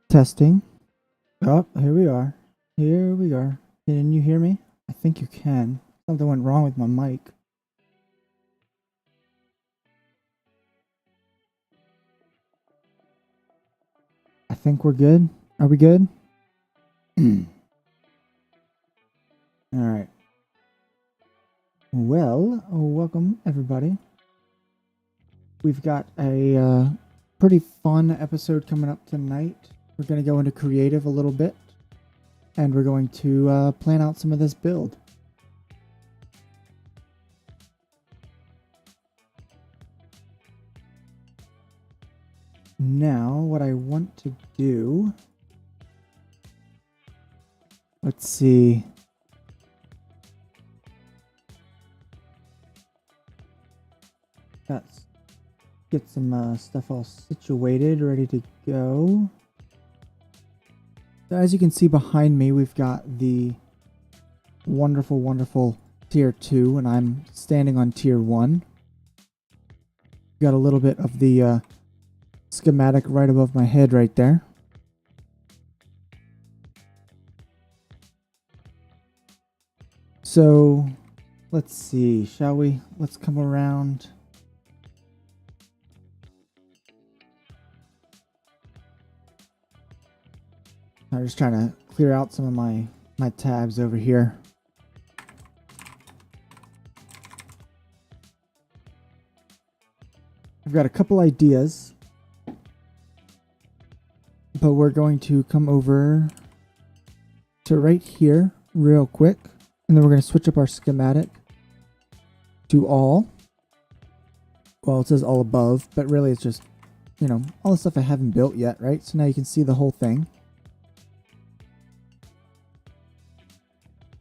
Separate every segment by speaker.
Speaker 1: Testing. Oh, here we are. Here we are. Can you hear me? I think you can. Something went wrong with my mic. I think we're good. Are we good? Alright. Well, welcome everybody. We've got a pretty fun episode coming up tonight. We're going to go into creative a little bit, and we're going to plan out some of this build. Now, what I want to do... Let's see... Let's get some stuff all situated, ready to go. So as you can see behind me, we've got the wonderful, wonderful tier 2, and I'm standing on tier 1. Got a little bit of the schematic right above my head right there. So, let's see, shall we? Let's come around. I'm just trying to clear out some of my my tabs over here. I've got a couple ideas, but we're going to come over to right here real quick, and then we're going to switch up our schematic to all. Well, it says all above, but really it's just, you know, all the stuff I haven't built yet, right? So now you can see the whole thing.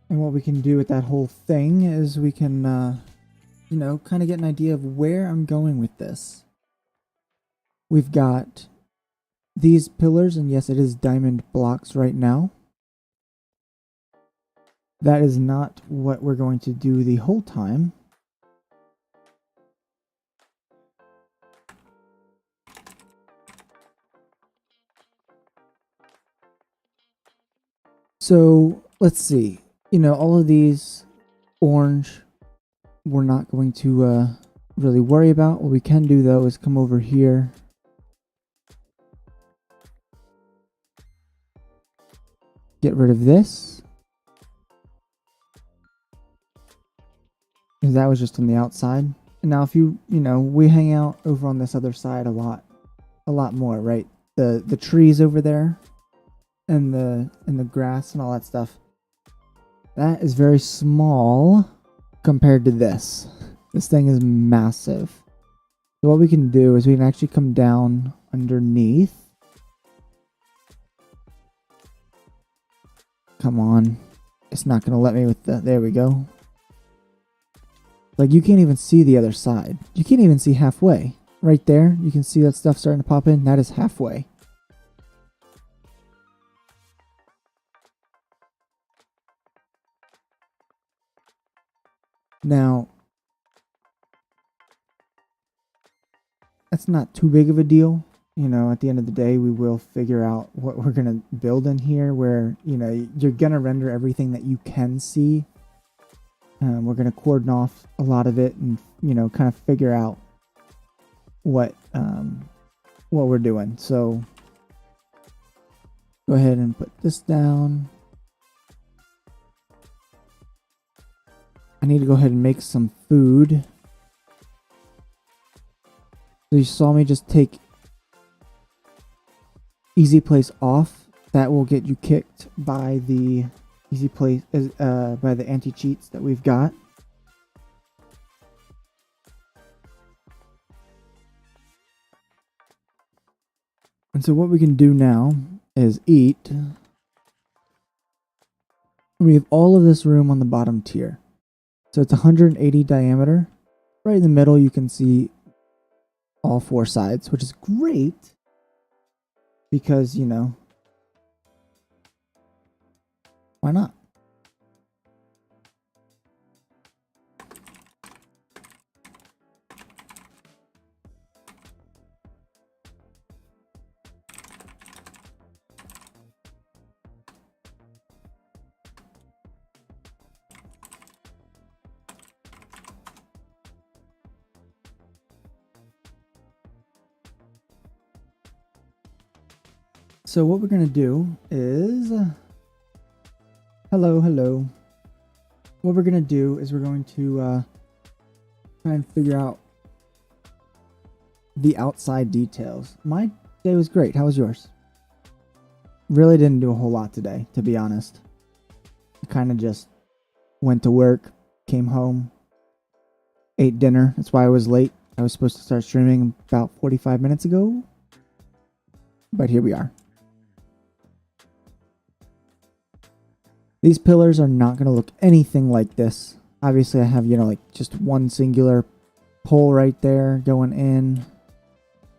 Speaker 1: And what we can do with that whole thing is we can, you know, kind of get an idea of where I'm going with this. We've got these pillars, and yes, it is diamond blocks right now. That is not what we're going to do the whole time. So let's see. You know, all of these orange, we're not going to really worry about. What we can do though is come over here. Get rid of this. Because that was just on the outside. And now if you know, we hang out over on this other side a lot more, right? The trees over there and the grass and all that stuff. That is very small compared to this. This thing is massive. So what we can do is we can actually come down underneath. Come on. It's not going to let me with the... There we go. Like, you can't even see the other side. You can't even see halfway. Right there, you can see that stuff starting to pop in. That is halfway. Now, that's not too big of a deal. You know, at the end of the day, we will figure out what we're going to build in here where, you know, you're going to render everything that you can see. We're going to cordon off a lot of it and, you know, kind of figure out what we're doing. So go ahead and put this down. I need to go ahead and make some food. So you saw me just take easy place off. That will get you kicked by the easy place, by the anti-cheats that we've got. And so what we can do now is eat. We have all of this room on the bottom tier. So it's 180 diameter. Right in the middle, you can see all four sides, which is great because, you know, why not? So what we're going to do is... Hello. What we're going to do is we're going to try and figure out the outside details. My day was great. How was yours? Really didn't do a whole lot today, to be honest. I kind of just went to work, came home, ate dinner. That's why I was late. I was supposed to start streaming about 45 minutes ago. But here we are. These pillars are not going to look anything like this. Obviously, I have, you know, like just one singular pole right there going in.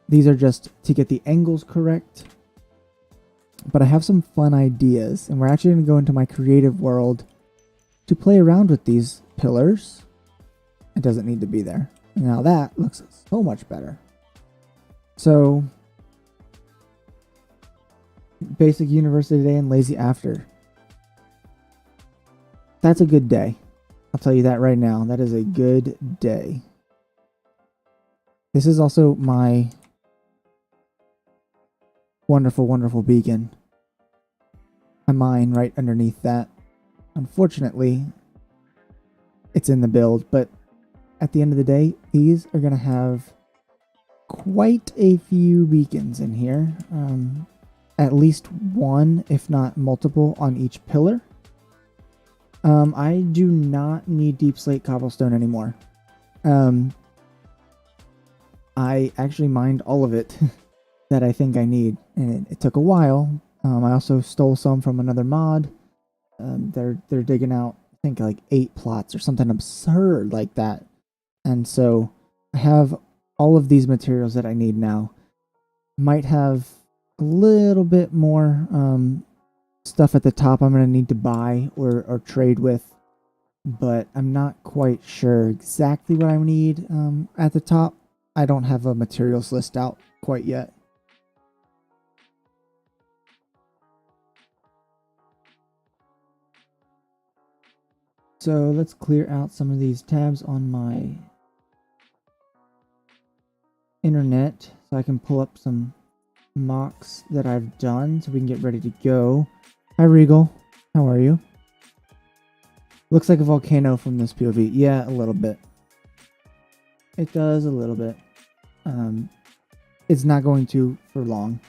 Speaker 1: These are just to get the angles correct. But I have some fun ideas, and we're actually going to go into my creative world to play around with these pillars. It doesn't need to be there. Now that looks so much better. So, basic university day and lazy after. That's a good day. I'll tell you that right now. That is a good day. This is also my wonderful, wonderful beacon. A mine right underneath that. Unfortunately, it's in the build, but at the end of the day, these are going to have quite a few beacons in here. At least one, if not multiple, on each pillar. I do not need deep slate cobblestone anymore. I actually mined all of it that I think I need, and it took a while. I also stole some from another mod. They're digging out, I think, like 8 plots or something absurd like that. And so I have all of these materials that I need now. Might have a little bit more stuff at the top I'm going to need to buy or trade with, but I'm not quite sure exactly what I need at the top. I don't have a materials list out quite yet. So let's clear out some of these tabs on my internet so I can pull up some mocks that I've done so we can get ready to go. Hi Regal, how are you? Looks like a volcano from this POV. Yeah, a little bit. It does a little bit. It's not going to for long.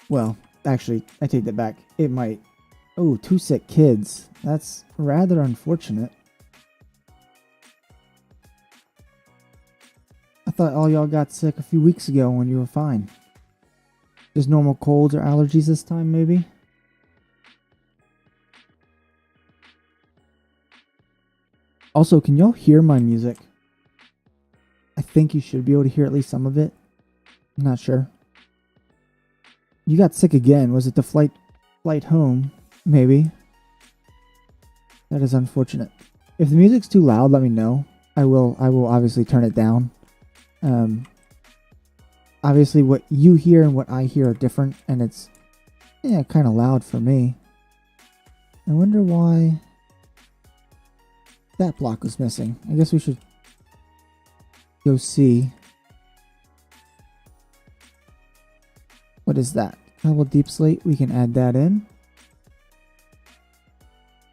Speaker 1: Well, actually, I take that back. It might. Oh, 2 sick kids. That's rather unfortunate. I thought all y'all got sick a few weeks ago when you were fine. Just normal colds or allergies this time, maybe? Also, can y'all hear my music? I think you should be able to hear at least some of it. I'm not sure. You got sick again. Was it the flight home? Maybe. That is unfortunate. If the music's too loud, let me know. I will obviously turn it down. Obviously what you hear and what I hear are different, and it's kind of loud for me. I wonder why that block was missing. I guess we should go see. What is that? Cobble deep slate. We can add that in.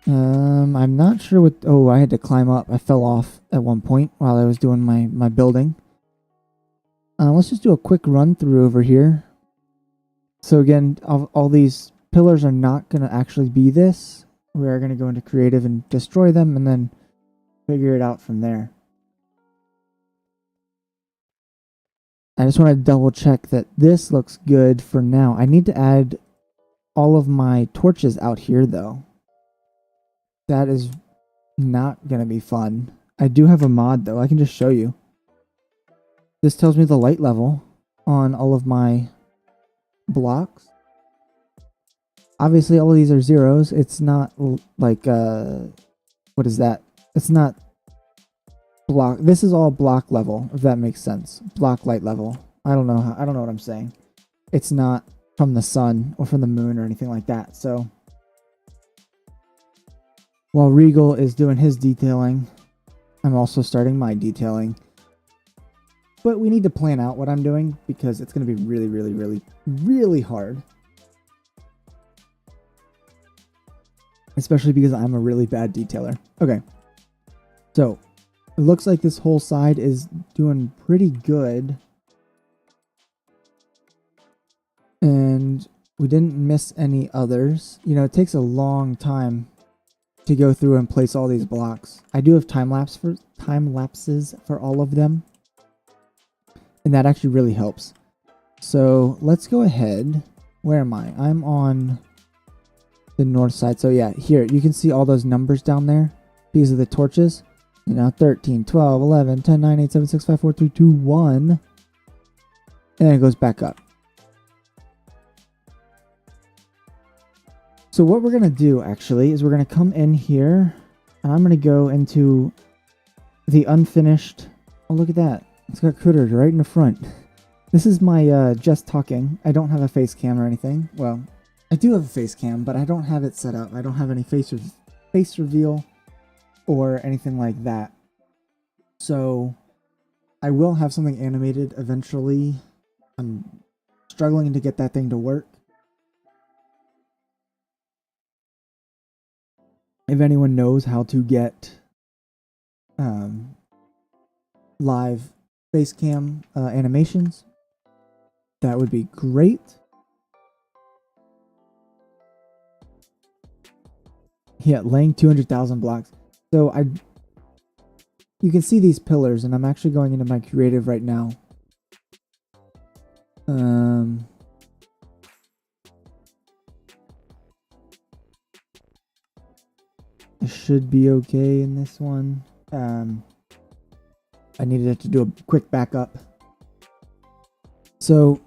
Speaker 1: I'm not sure what... Oh, I had to climb up. I fell off at one point while I was doing my building. Let's just do a quick run through over here. So again, all these pillars are not going to actually be this. We are going to go into creative and destroy them and then figure it out from there. I just want to double check that this looks good for now. I need to add all of my torches out here though. That is not going to be fun. I do have a mod though. I can just show you. This tells me the light level on all of my blocks. Obviously, all of these are zeros. It's not like, what is that? It's not block. This is all block level, if that makes sense. Block light level. I don't know what I'm saying. It's not from the sun or from the moon or anything like that. So while Regal is doing his detailing, I'm also starting my detailing. But we need to plan out what I'm doing because it's going to be really, really, really, really hard. Especially because I'm a really bad detailer. Okay. So, it looks like this whole side is doing pretty good. And we didn't miss any others. You know, it takes a long time to go through and place all these blocks. I do have time lapses for all of them. And that actually really helps. So let's go ahead. Where am I? I'm on the north side. So yeah, here you can see all those numbers down there. These are the torches. You know, 13, 12, 11, 10, 9, 8, 7, 6, 5, 4, 3, 2, 1. And then it goes back up. So what we're going to do actually is we're going to come in here. And I'm going to go into the unfinished. Oh, look at that. It's got Critterz right in the front. This is my just talking. I don't have a face cam or anything. Well, I do have a face cam, but I don't have it set up. I don't have any face reveal or anything like that. So I will have something animated eventually. I'm struggling to get that thing to work. If anyone knows how to get live face cam animations, that would be great. Yeah, laying 200,000 blocks. So you can see these pillars, and I'm actually going into my creative right now. I should be okay in this one. I needed to do a quick backup. So,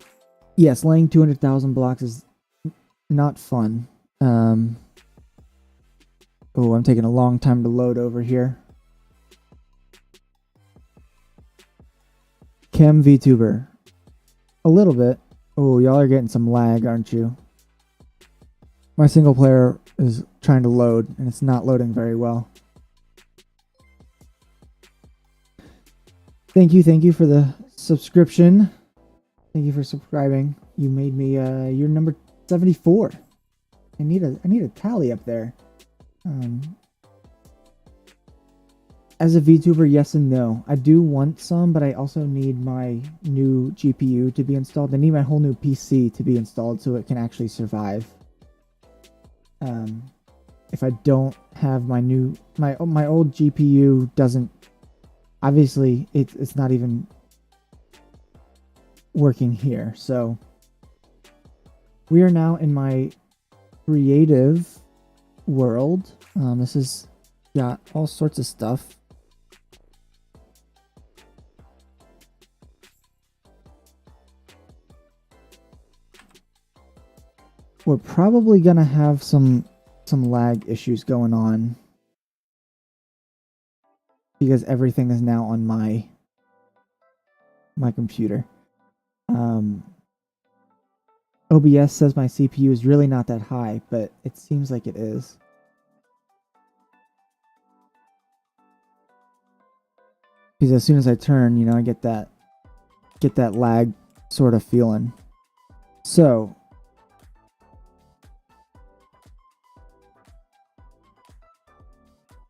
Speaker 1: yes, laying 200,000 blocks is not fun. Oh, I'm taking a long time to load over here. Chem VTuber. A little bit. Oh, y'all are getting some lag, aren't you? My single player is trying to load, and it's not loading very well. Thank you for the subscription. Thank you for subscribing. You made me you're number 74. I need a tally up there. As a VTuber, yes and no. I do want some, but I also need my new GPU to be installed. I need my whole new PC to be installed so it can actually survive. If I don't have my old GPU doesn't, obviously it's not even working here. So we are now in my creative world. This has got all sorts of stuff. We're probably gonna have some lag issues going on because everything is now on my computer. OBS says my CPU is really not that high, but it seems like it is. Because as soon as I turn, you know, I get that lag sort of feeling. So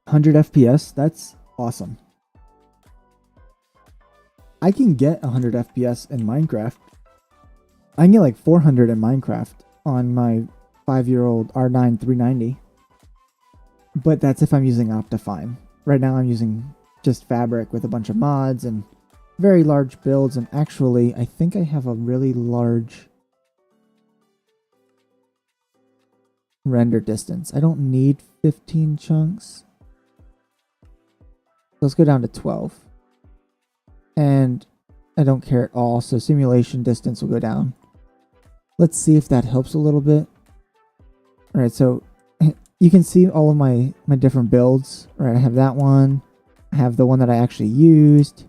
Speaker 1: 100 FPS, that's awesome. I can get 100 FPS in Minecraft. I can get like 400 in Minecraft on my 5-year-old R9 390. But that's if I'm using Optifine. Right now I'm using just Fabric with a bunch of mods and very large builds. And actually, I think I have a really large render distance. I don't need 15 chunks. Let's go down to 12. And I don't care at all, so simulation distance will go down. Let's see if that helps a little bit. Alright, so you can see all of my different builds. Alright, I have that one. I have the one that I actually used.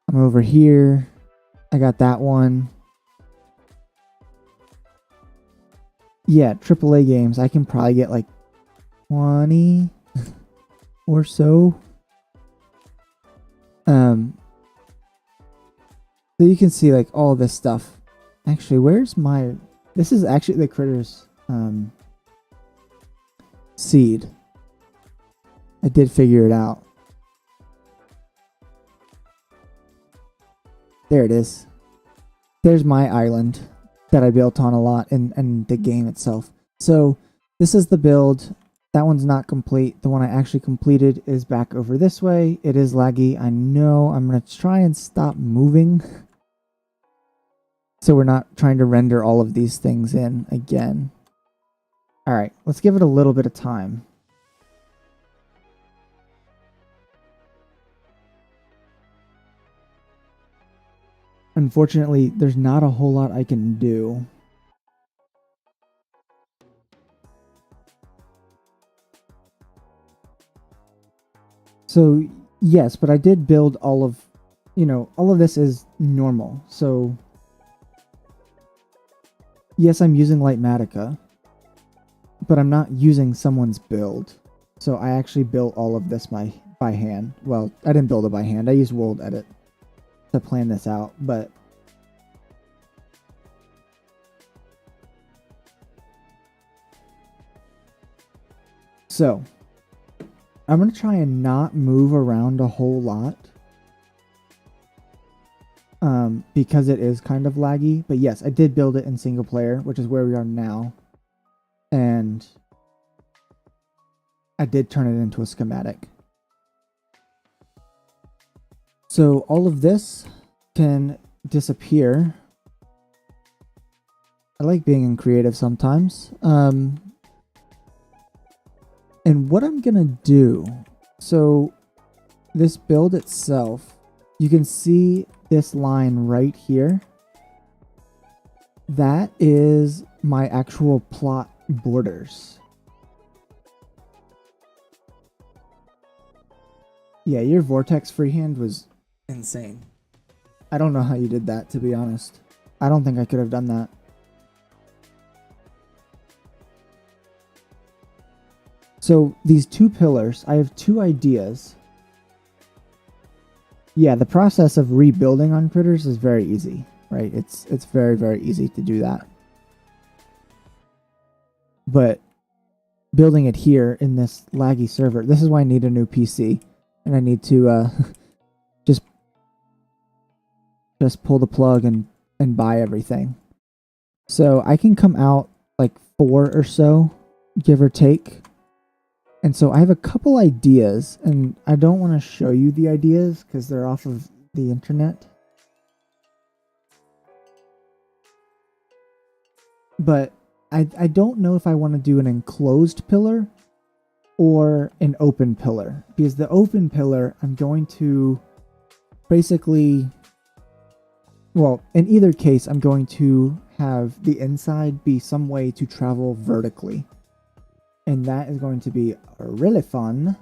Speaker 1: I'm over here. I got that one. Yeah, AAA games. I can probably get like 20 or so. So you can see like all this stuff. Actually, where's my... This is actually the Critterz seed. I did figure it out. There it is. There's my island that I built on a lot in the game itself. So this is the build. That one's not complete. The one I actually completed is back over this way. It is laggy. I know. I'm going to try and stop moving. So we're not trying to render all of these things in again. Alright, let's give it a little bit of time. Unfortunately, there's not a whole lot I can do. So, yes, but I did build all of, all of this is normal. So, yes, I'm using Lightmatica, but I'm not using someone's build. So I actually built all of this by hand. Well, I didn't build it by hand. I used World Edit to plan this out, but So I'm going to try and not move around a whole lot. Because it is kind of laggy. But yes, I did build it in single player, which is where we are now. And I did turn it into a schematic. So all of this can disappear. I like being in creative sometimes. And what I'm gonna do, so this build itself, you can see this line right here. That is my actual plot borders. Yeah, your vortex freehand was insane. I don't know how you did that, to be honest. I don't think I could have done that. So these two pillars, I have two ideas. Yeah, the process of rebuilding on Critterz is very easy, right? It's very, very easy to do that. But building it here in this laggy server, this is why I need a new PC. And I need to just pull the plug and buy everything. So I can come out like 4 or so, give or take. And so I have a couple ideas, and I don't want to show you the ideas because they're off of the internet. But I don't know if I want to do an enclosed pillar or an open pillar, because the open pillar, I'm going to basically, well, in either case, I'm going to have the inside be some way to travel vertically. And that is going to be really fun,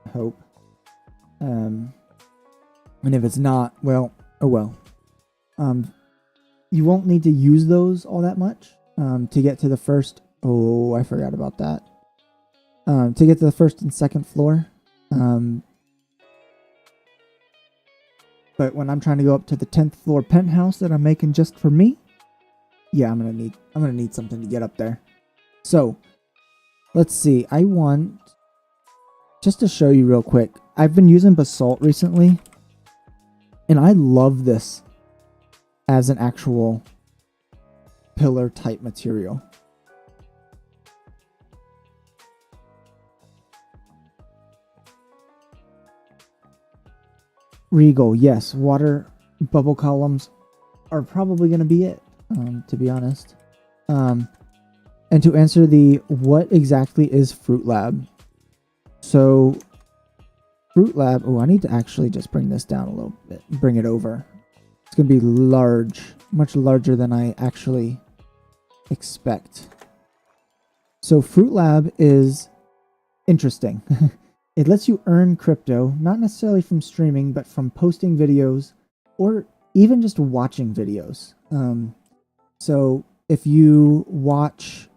Speaker 1: I hope. And if it's not, well, oh well. You won't need to use those all that much to get to the first, oh, I forgot about that. To get to the first and second floor. But when I'm trying to go up to the 10th floor penthouse that I'm making just for me, yeah, I'm gonna need something to get up there. So let's see. I want, just to show you real quick, I've been using basalt recently, and I love this as an actual pillar type material. Regal, yes, water bubble columns are probably going to be it, to be honest. And to answer the what exactly is Fruit Lab? So Fruit Lab, oh, I need to actually just bring this down a little bit, bring it over. It's going to be large, much larger than I actually expect. So Fruit Lab is interesting. It lets you earn crypto, not necessarily from streaming, but from posting videos or even just watching videos. So if you watch,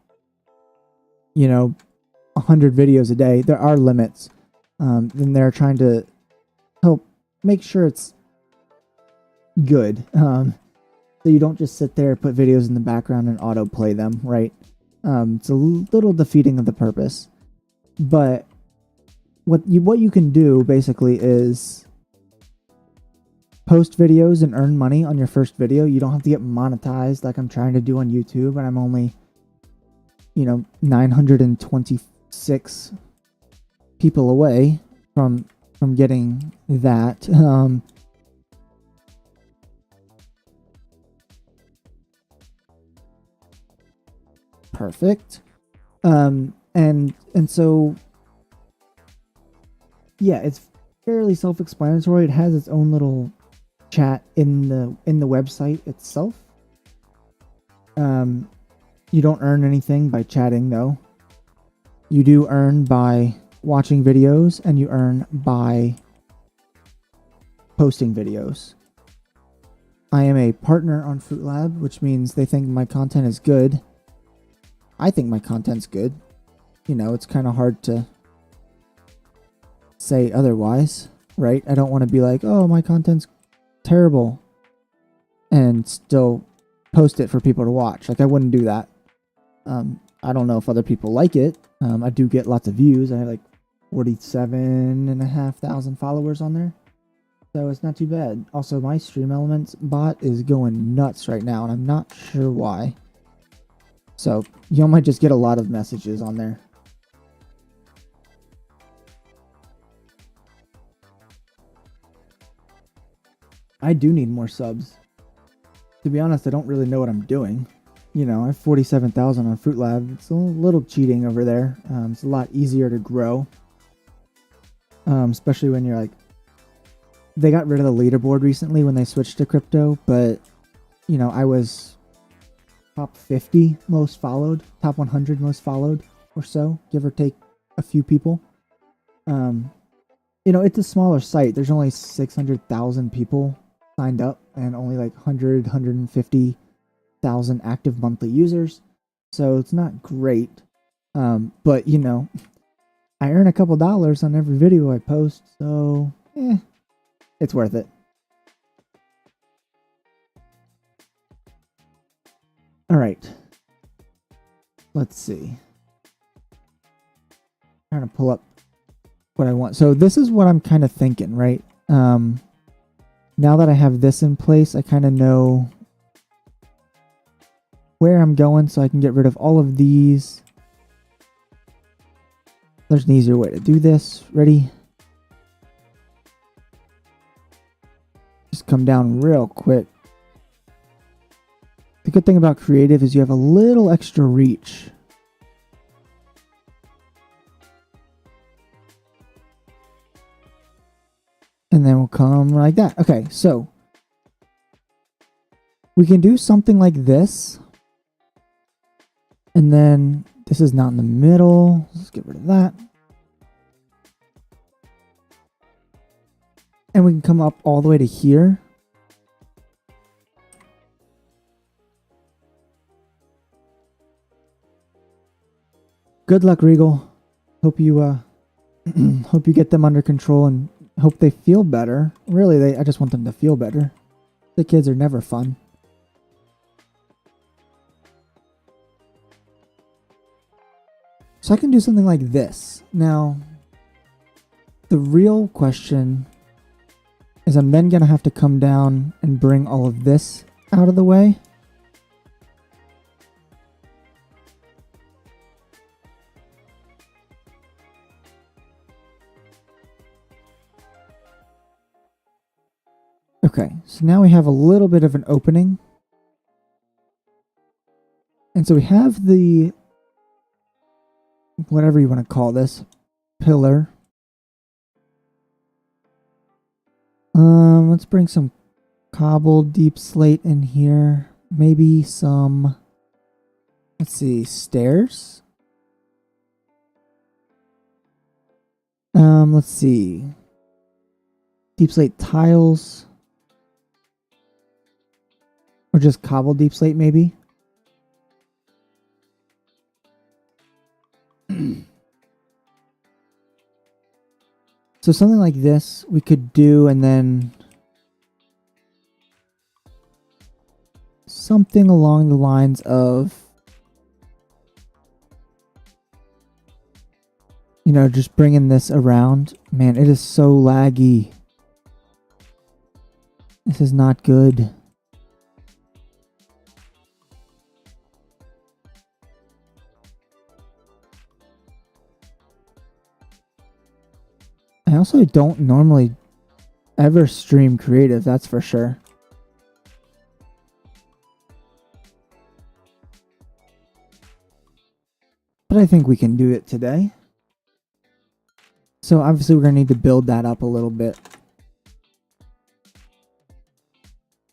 Speaker 1: 100 videos a day, there are limits. Then they're trying to help make sure it's good. So you don't just sit there, put videos in the background and autoplay them, right? It's a little defeating of the purpose. But what you can do basically is post videos and earn money on your first video. You don't have to get monetized like I'm trying to do on YouTube, and I'm only 926 people away from getting that. Perfect. And so yeah, it's fairly self-explanatory. It has its own little chat in the website itself. You don't earn anything by chatting, though. You do earn by watching videos, and you earn by posting videos. I am a partner on Fruit Lab, which means they think my content is good. I think my content's good. It's kind of hard to say otherwise, right? I don't want to be like, oh, my content's terrible, and still post it for people to watch. Like, I wouldn't do that. I don't know if other people like it. I do get lots of views. I have like 47,500 followers on there. So it's not too bad. Also, my Stream Elements bot is going nuts right now, and I'm not sure why. So you might just get a lot of messages on there. I do need more subs. To be honest, I don't really know what I'm doing. You know, I have 47,000 on Fruit Lab. It's a little cheating over there. It's a lot easier to grow. Especially when you're like... They got rid of the leaderboard recently when they switched to crypto, but, you know, I was top 50 most followed, top 100 most followed or so, give or take a few people. You know, it's a smaller site. There's only 600,000 people signed up and only like 150,000 active monthly users. So it's not great. But, you know, I earn a couple dollars on every video I post, so, it's worth it. All right. Let's see. I'm trying to pull up what I want. So this is what I'm kind of thinking, right? Now that I have this in place, I kind of know where I'm going, so I can get rid of all of these. There's an easier way to do this. Ready? Just come down real quick. The good thing about creative is you have a little extra reach. And then we'll come like that. Okay, so we can do something like this. And then this is not in the middle. Let's get rid of that. And we can come up all the way to here. Good luck, Regal. Hope you hope you get them under control and hope they feel better. Really, I just want them to feel better. The kids are never fun. So I can do something like this. Now, the real question is I'm then going to have to come down and bring all of this out of the way. Okay, so now we have a little bit of an opening. And so we have the, whatever you want to call this, pillar. Let's bring some cobbled deep slate in here. Maybe some, let's see, stairs. Let's see. Deep slate tiles. Or just cobbled deep slate, maybe. So something like this we could do, and then something along the lines of, you know, just bringing this around. Man, it is so laggy. This is not good. I also don't normally ever stream creative, that's for sure. But I think we can do it today. So obviously we're going to need to build that up a little bit.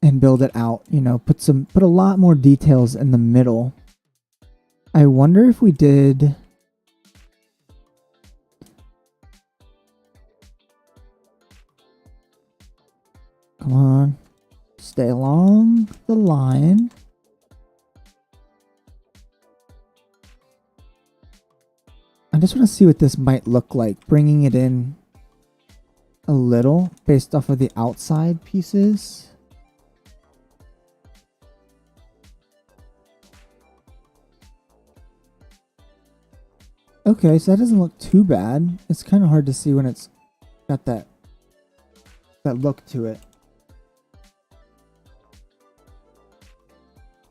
Speaker 1: And build it out, you know, put a lot more details in the middle. I wonder if we did... Come on. Stay along the line. I just want to see what this might look like. Bringing it in a little based off of the outside pieces. Okay, so that doesn't look too bad. It's kind of hard to see when it's got that look to it.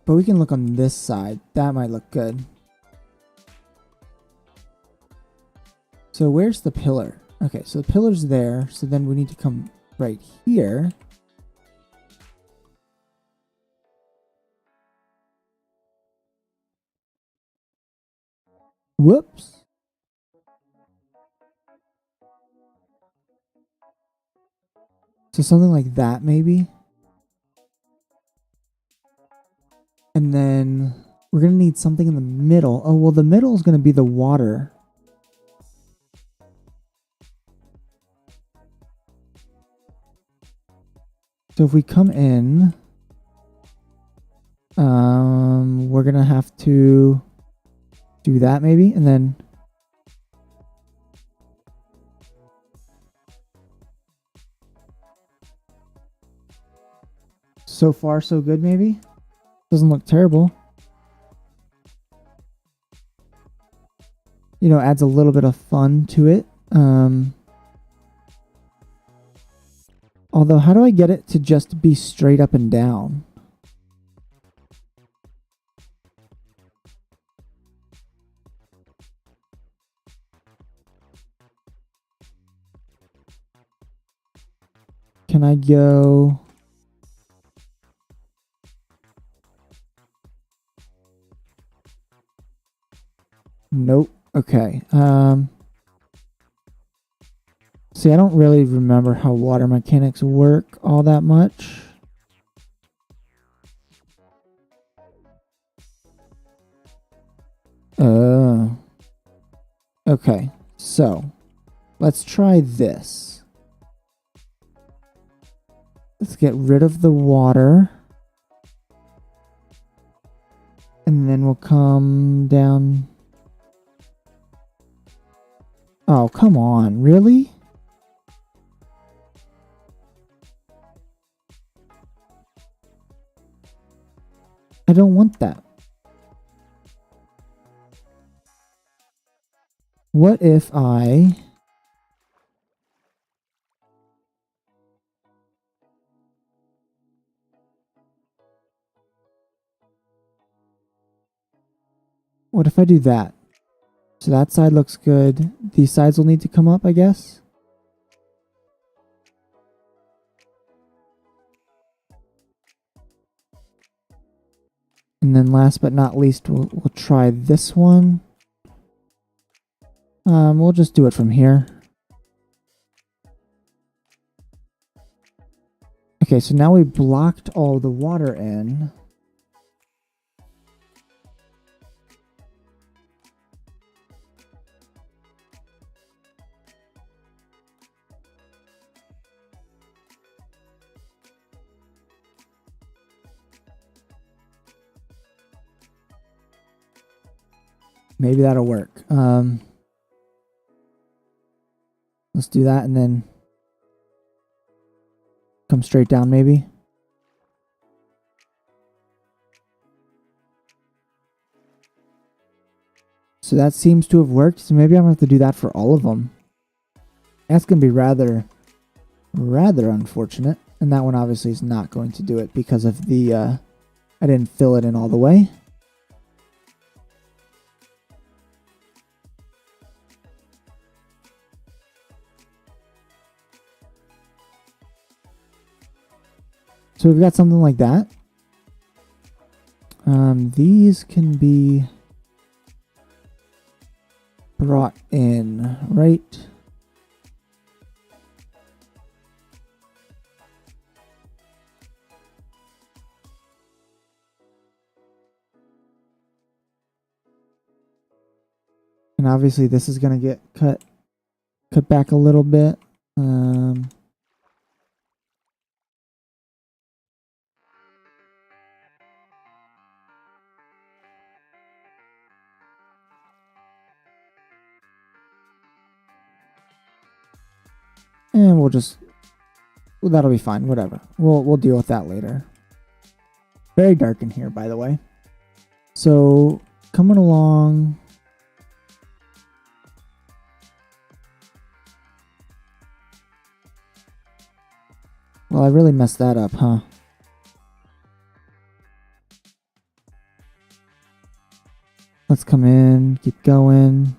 Speaker 1: But we can look on this side. That might look good. So where's the pillar? Okay, so the pillar's there. So then we need to come right here. Whoops. So something like that, maybe. And then we're going to need something in the middle. Oh, well, the middle is going to be the water. So if we come in, we're going to have to do that maybe. And then so far, so good, maybe. Doesn't look terrible. You know, adds a little bit of fun to it. Although, how do I get it to just be straight up and down? Can I go... Nope. Okay. See, I don't really remember how water mechanics work all that much. Okay. So, let's try this. Let's get rid of the water. And then we'll come down... Oh, come on. Really? I don't want that. What if I... What if I do that? So that side looks good. These sides will need to come up, I guess. And then last but not least, we'll try this one. We'll just do it from here. Okay, so now we blocked all the water in. Maybe that'll work. Let's do that and then come straight down maybe. So that seems to have worked. So maybe I'm going to have to do that for all of them. That's going to be rather unfortunate. And that one obviously is not going to do it because of the, I didn't fill it in all the way. So we've got something like that. These can be brought in, right? And obviously this is going to get cut back a little bit. And we'll just, well, that'll be fine, whatever. We'll deal with that later. Very dark in here, by the way. So, coming along Well, I really messed that up, huh? Let's come in, keep going.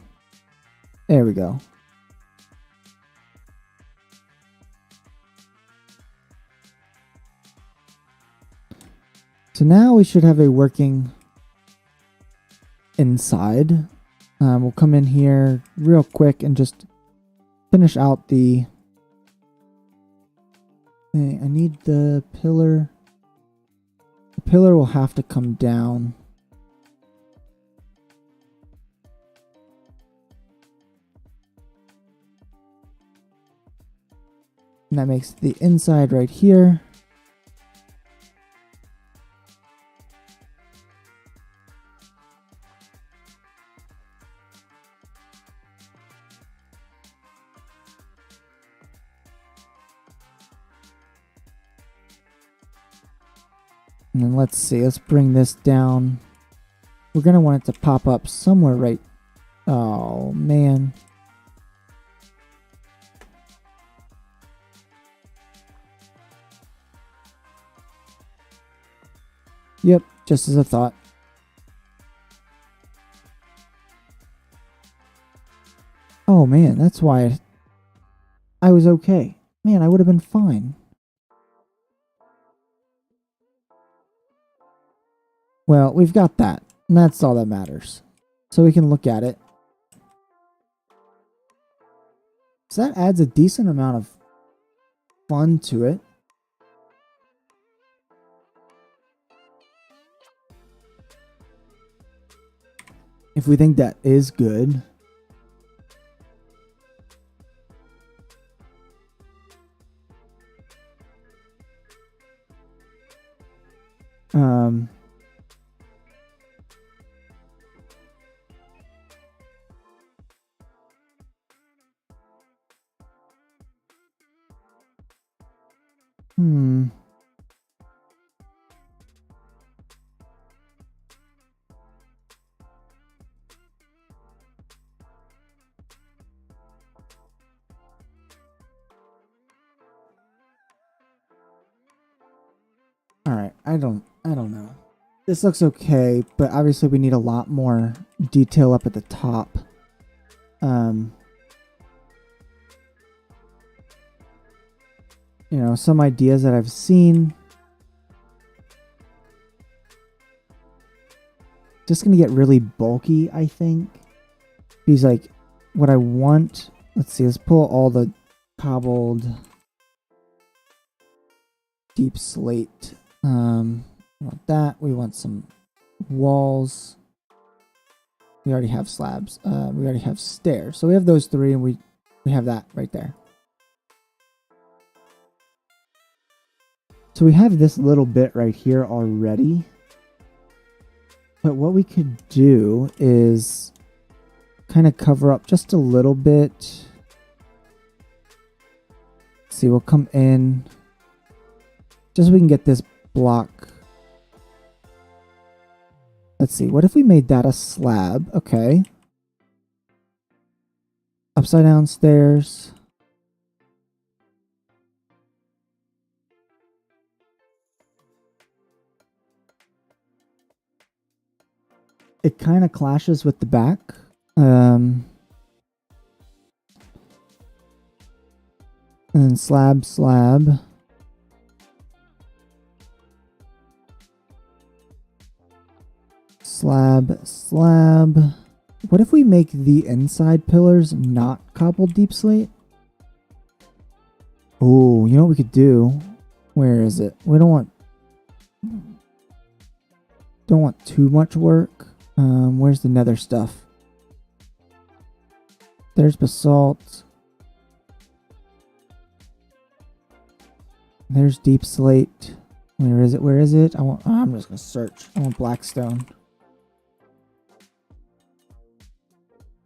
Speaker 1: There we go. So now we should have a working inside. We'll come in here real quick and just finish out the... I need the pillar. The pillar will have to come down. And that makes the inside right here. And then let's see, let's bring this down. We're going to want it to pop up somewhere right... Oh, man. Yep, just as I thought. Oh, man, that's why I was okay. Man, I would have been fine. Well, we've got that, and that's all that matters. So we can look at it. So that adds a decent amount of fun to it. If we think that is good. Alright, I don't know. This looks okay, but obviously we need a lot more detail up at the top. You know, some ideas that I've seen. Just gonna get really bulky, I think. Because like, what I want, let's see, let's pull all the cobbled deep slate. We want that. We want some walls. We already have slabs. We already have stairs. So we have those three, and we have that right there. So we have this little bit right here already. But what we could do is kind of cover up just a little bit. Let's see, we'll come in just so we can get this block. Let's see, what if we made that a slab? Okay. Upside down stairs. It kind of clashes with the back. And then slab, slab. Slab, slab. What if we make the inside pillars not cobbled deep slate? Oh, you know what we could do? Where is it? We don't want too much work. Where's the nether stuff? There's basalt. There's deep slate. Where is it? Where is it? I'm just gonna search. I want blackstone.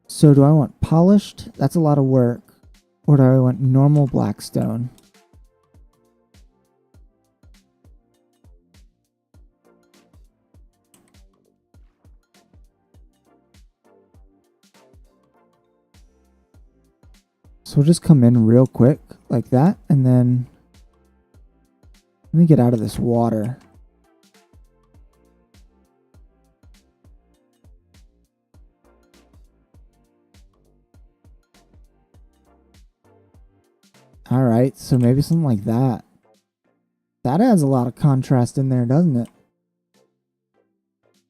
Speaker 1: So do I want polished? That's a lot of work. Or do I want normal blackstone? So we'll just come in real quick like that, and then Let me get out of this water. Alright, so maybe something like that. That adds a lot of contrast in there, doesn't it?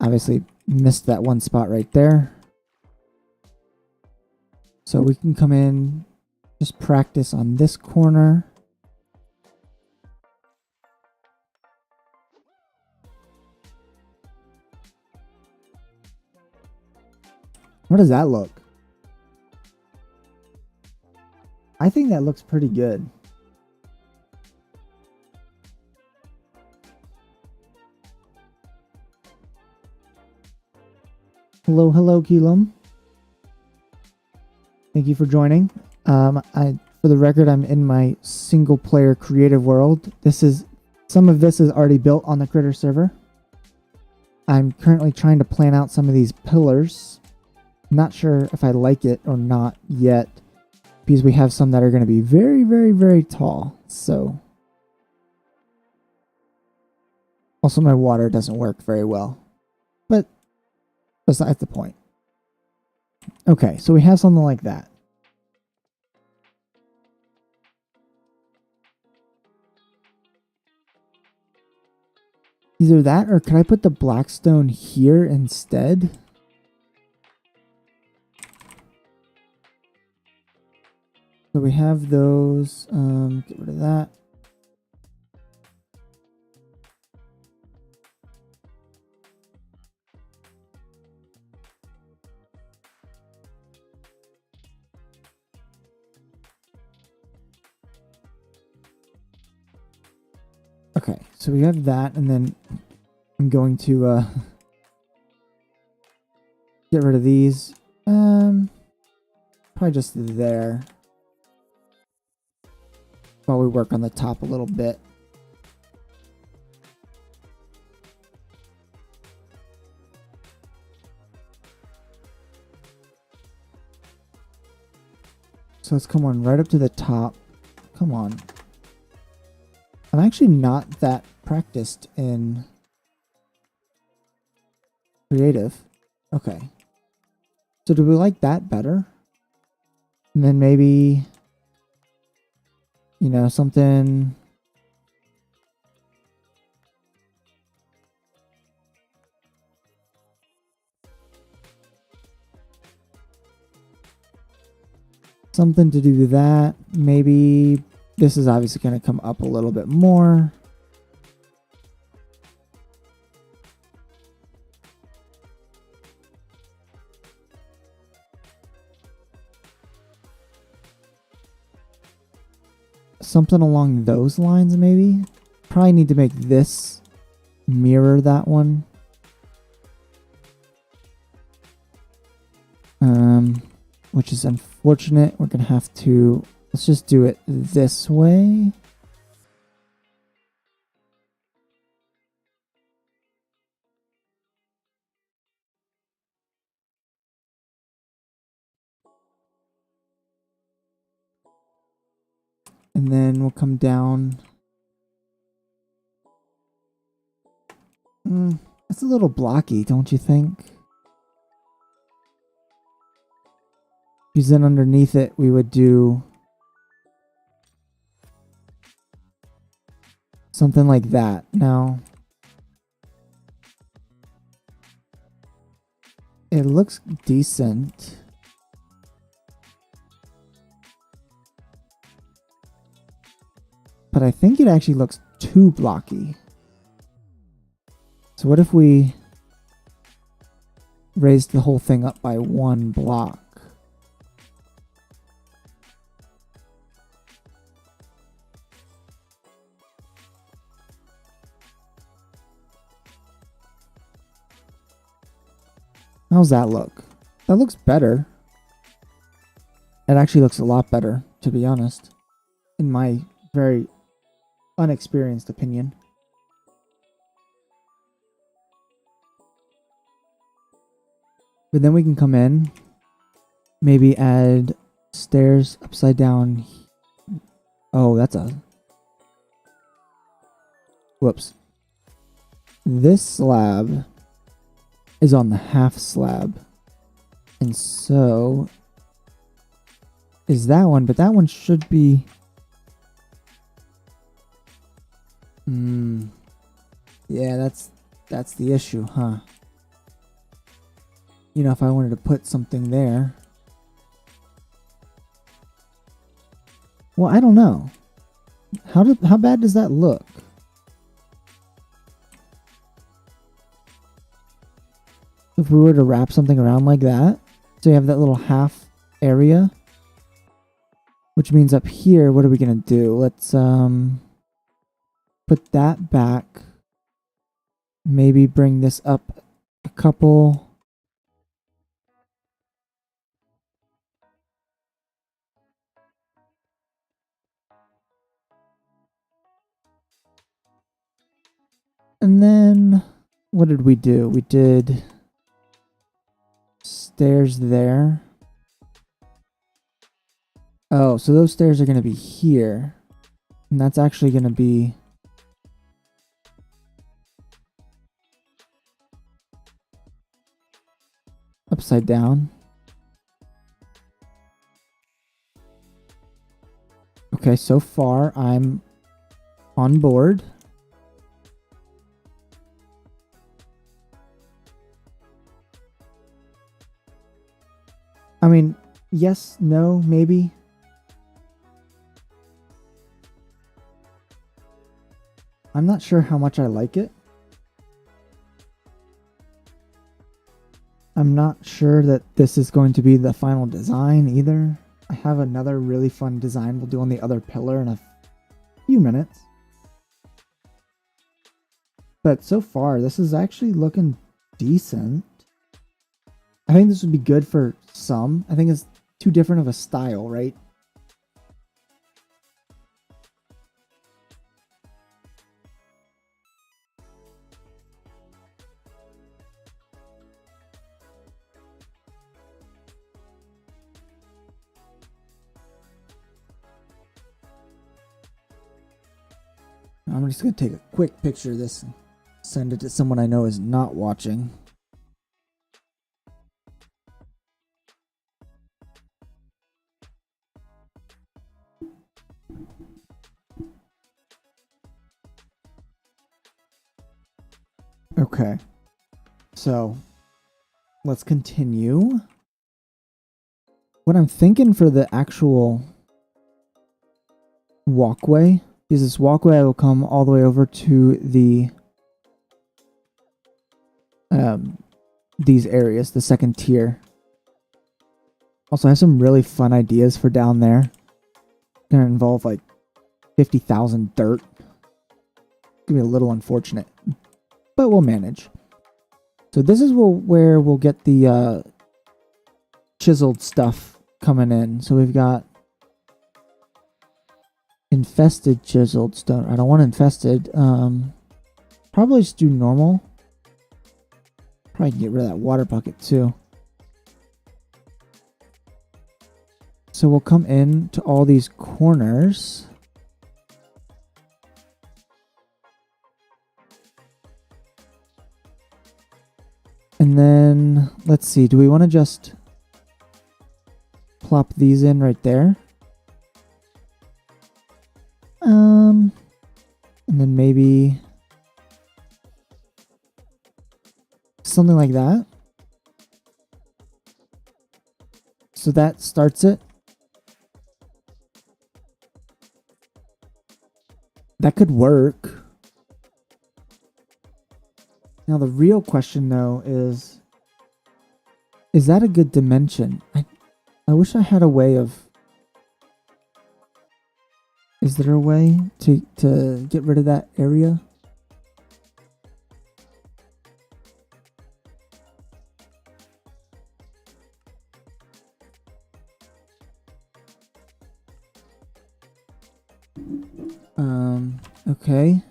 Speaker 1: Obviously, missed that one spot right there. So we can come in, just practice on this corner. What does that look? I think that looks pretty good. Hello, hello, Keelum. Thank you for joining. For the record, I'm in my single player creative world. Some of this is already built on the Critterz server. I'm currently trying to plan out some of these pillars. I'm not sure if I like it or not yet, because we have some that are going to be very, very, very tall. So, also my water doesn't work very well, but besides the point. Okay, so we have something like that. Either that, or could I put the blackstone here instead? So we have those. Get rid of that. Okay, so we have that, and then I'm going to get rid of these. Probably just there. While we work on the top a little bit. So let's come on right up to the top. Come on. I'm actually not that practiced in creative. Okay. So do we like that better? And then maybe, you know, something. Something to do with that. Maybe this is obviously going to come up a little bit more. Something along those lines, maybe. Probably need to make this mirror that one. Which is unfortunate. We're gonna have to, let's just do it this way. And then we'll come down. It's a little blocky, don't you think? Because then underneath it, we would do something like that. Now, it looks decent. But I think it actually looks too blocky. So what if we raised the whole thing up by one block? How's that look? That looks better. It actually looks a lot better, to be honest, in my very unexperienced opinion. But then we can come in, maybe add stairs upside down. Oh, that's a... Whoops. This slab is on the half slab. And so is that one, but that one should be... Yeah, that's the issue, huh? You know, if I wanted to put something there... Well, I don't know. How bad does that look? If we were to wrap something around like that, so you have that little half area, which means up here, what are we gonna do? Let's put that back. Maybe bring this up a couple. And then what did we do? We did stairs there. Oh, so those stairs are going to be here. And that's actually going to be... upside down. Okay, so far I'm on board. I mean, yes, no, maybe. I'm not sure how much I like it. I'm not sure that this is going to be the final design either. I have another really fun design we'll do on the other pillar in a few minutes. But so far, this is actually looking decent. I think this would be good for some. I think it's too different of a style, right? I'm just going to take a quick picture of this and send it to someone I know is not watching. Okay, so let's continue. What I'm thinking for the actual walkway is this walkway will come all the way over to the these areas, the second tier. Also, I have some really fun ideas for down there. Gonna involve like 50,000 dirt. Gonna be a little unfortunate, but we'll manage. So this is where we'll get the chiseled stuff coming in. So we've got infested chiseled stone. I don't want infested. Probably just do normal. Probably can get rid of that water bucket too. So we'll come in to all these corners. And then, let's see, do we want to just plop these in right there? And then maybe something like that. So that starts it. That could work. Now the real question though is that a good dimension? I wish I had a way of... Is there a way to get rid of that area? Okay.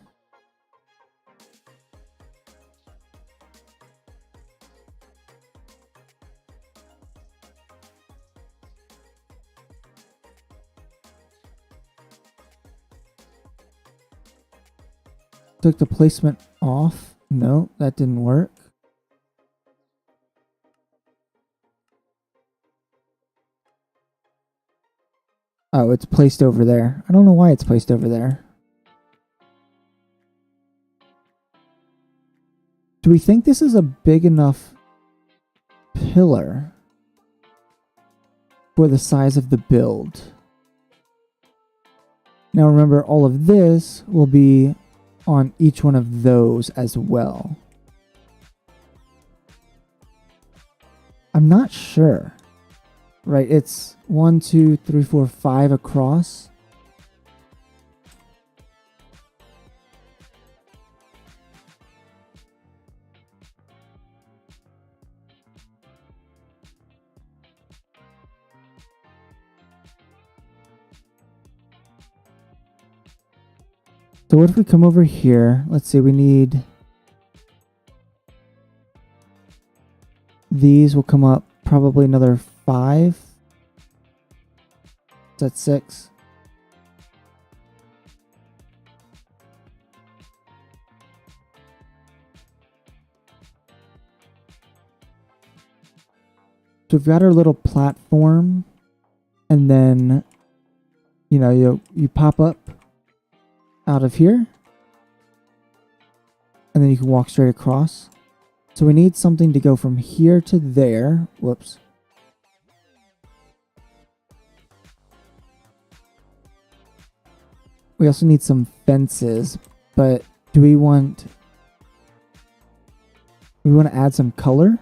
Speaker 1: Took the placement off. No, that didn't work. Oh, it's placed over there. I don't know why it's placed over there. Do we think this is a big enough pillar for the size of the build? Now remember, all of this will be on each one of those as well. I'm not sure. Right, it's 1, 2, 3, 4, 5 across. So what if we come over here? Let's see, we need... These will come up probably another 5. That's 6. So we've got our little platform, and then, you know, you pop up out of here, and then you can walk straight across. So we need something to go from here to there. Whoops. We also need some fences, but do we want to add some color?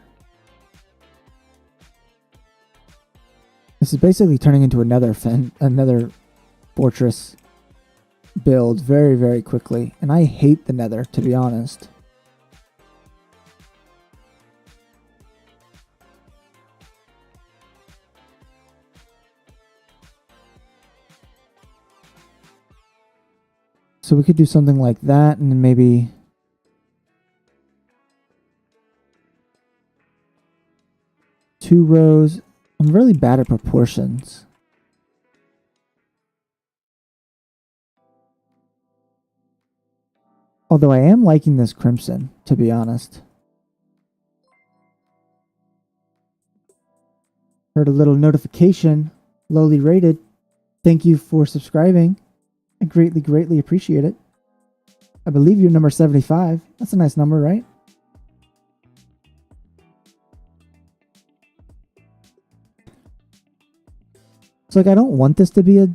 Speaker 1: This is basically turning into another fortress build very, very quickly, and I hate the Nether, to be honest. So we could do something like that, and then maybe two rows. I'm really bad at proportions. Although I am liking this crimson, to be honest. Heard a little notification, lowly rated. Thank you for subscribing. I greatly, greatly appreciate it. I believe you're number 75. That's a nice number, right? So, like, I don't want this to be a...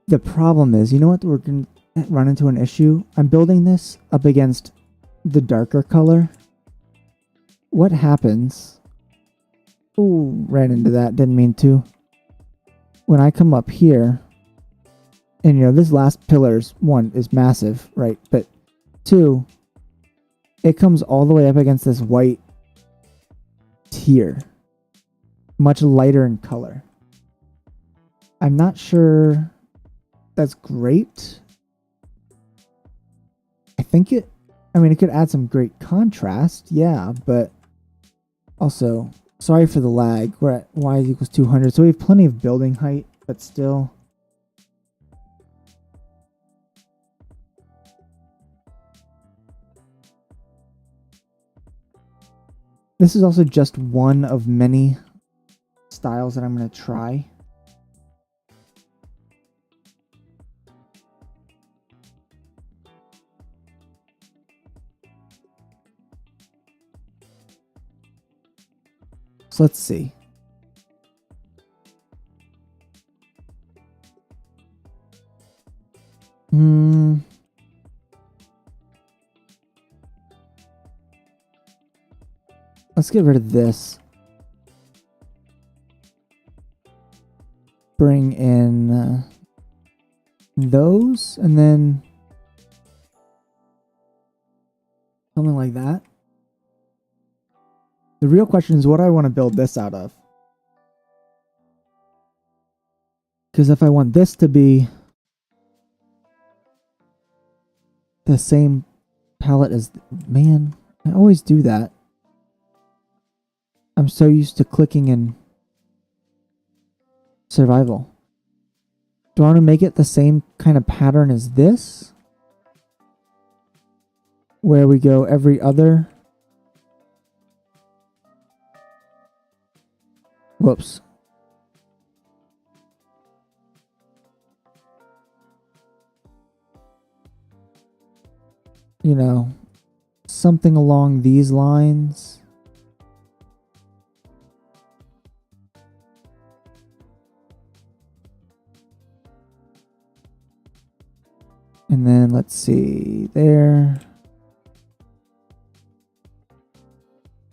Speaker 1: The problem is, you know what? We're going to run into an issue. I'm building this up against the darker color. What happens... Ooh, ran into that. Didn't mean to. When I come up here... And, you know, this last pillar's one is massive, right? But 2, it comes all the way up against this white tier. Much lighter in color. I'm not sure that's great. I think it could add some great contrast, yeah, but also, sorry for the lag. We're at y equals 200, so we have plenty of building height, but still... This is also just one of many styles that I'm going to try. So let's see. Let's get rid of this. Bring in those, and then something like that. The real question is what do I want to build this out of? Because if I want this to be the same palette as... Man, I always do that. I'm so used to clicking in survival. Do I want to make it the same kind of pattern as this? where we go every other. Whoops. You know, something along these lines. And then let's see there.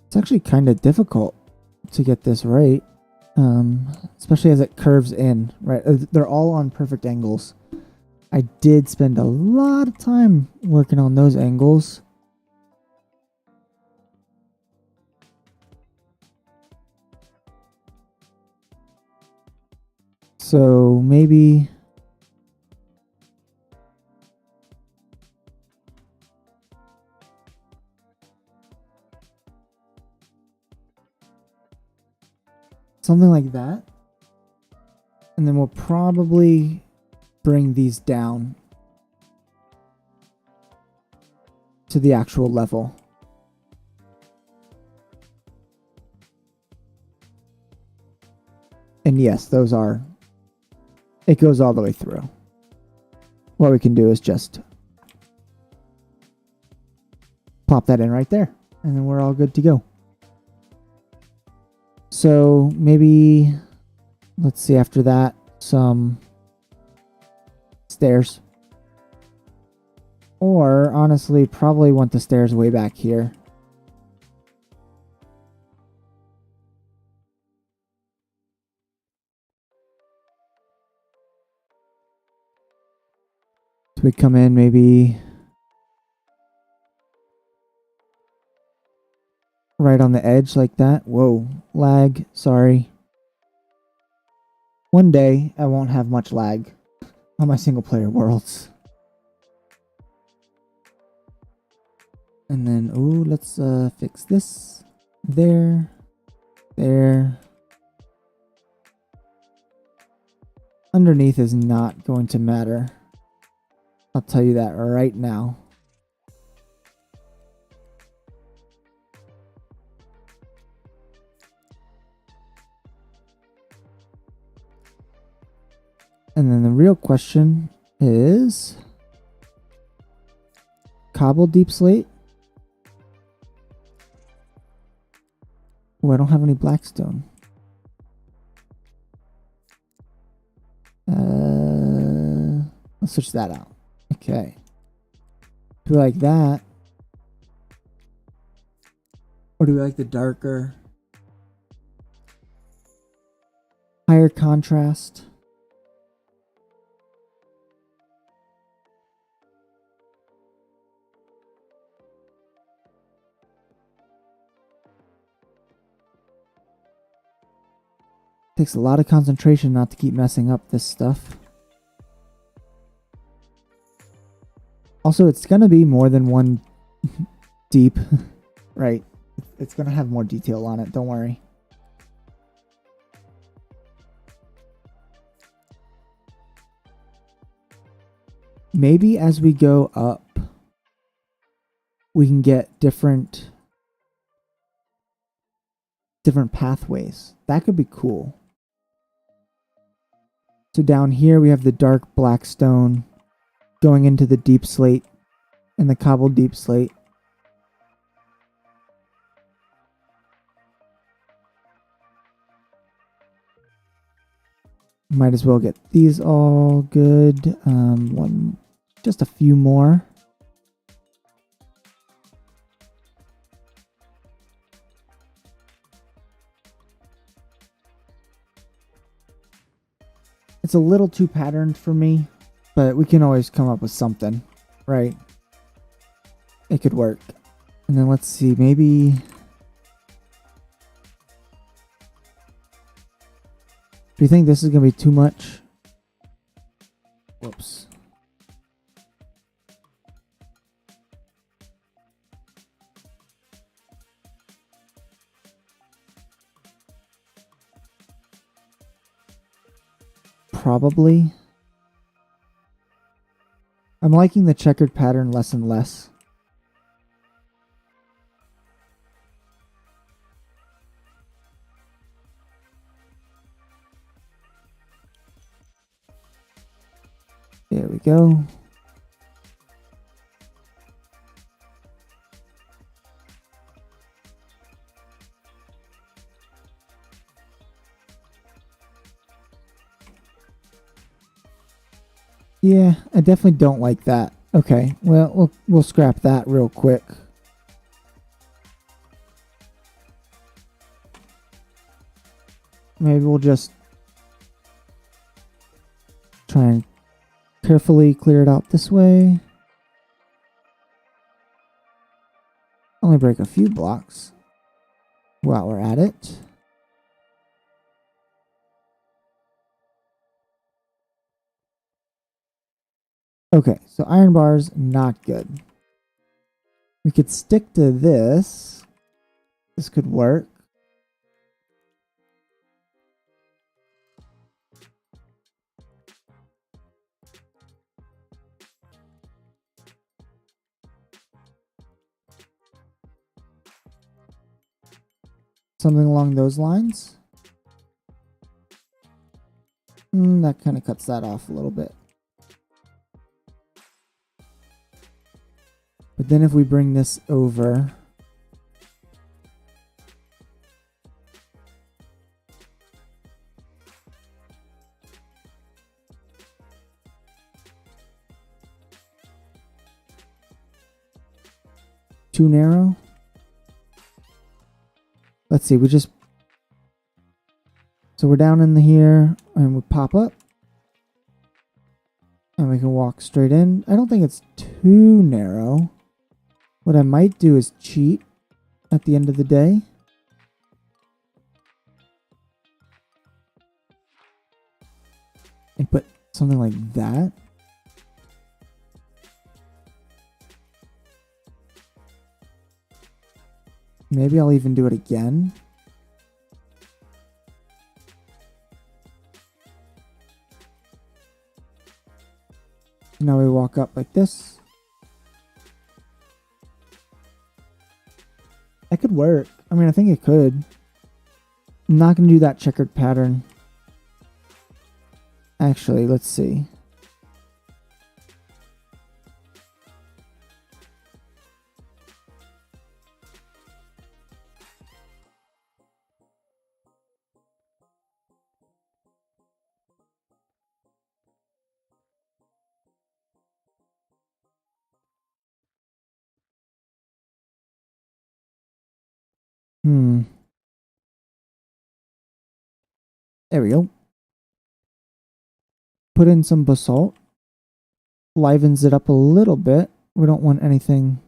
Speaker 1: It's actually kind of difficult to get this right, especially as it curves in, right? They're all on perfect angles. I did spend a lot of time working on those angles. So maybe something like that. And then we'll probably bring these down to the actual level. And yes, those are, it goes all the way through. What we can do is just pop that in right there, and then we're all good to go. So maybe, let's see, after that, some stairs. Or honestly, probably want the stairs way back here. So we come in maybe right on the edge like that. Whoa, lag, sorry. One day I won't have much lag on my single player worlds. And then, ooh, let's fix this. There. Underneath is not going to matter. I'll tell you that right now. And then the real question is cobble deep slate. Oh, I don't have any blackstone. Let's switch that out. Okay. Do we like that? Or do we like the darker, higher contrast? Takes a lot of concentration not to keep messing up this stuff. Also, it's going to be more than one deep, right? It's going to have more detail on it, don't worry. Maybe as we go up, we can get different pathways. That could be cool. So down here we have the dark black stone going into the deep slate and the cobbled deep slate. Might as well get these all good. Just a few more. It's a little too patterned for me, but we can always come up with something, right? It could work. And then let's see, maybe... Do you think this is going to be too much? Whoops. Probably. I'm liking the checkered pattern less and less. There we go. Yeah, I definitely don't like that. Okay, well, we'll scrap that real quick. Maybe we'll just try and carefully clear it out this way. Only break a few blocks while we're at it. Okay, so iron bars, not good. We could stick to this. This could work. Something along those lines. That kind of cuts that off a little bit. But then if we bring this over, too narrow. Let's see, so we're down in the here and we pop up and we can walk straight in. I don't think it's too narrow. What I might do is cheat at the end of the day. And put something like that. Maybe I'll even do it again. Now we walk up like this. That could work. I mean, I think it could. I'm not going to do that checkered pattern. Actually, let's see. There we go. Put in some basalt. Livens it up a little bit. We don't want anything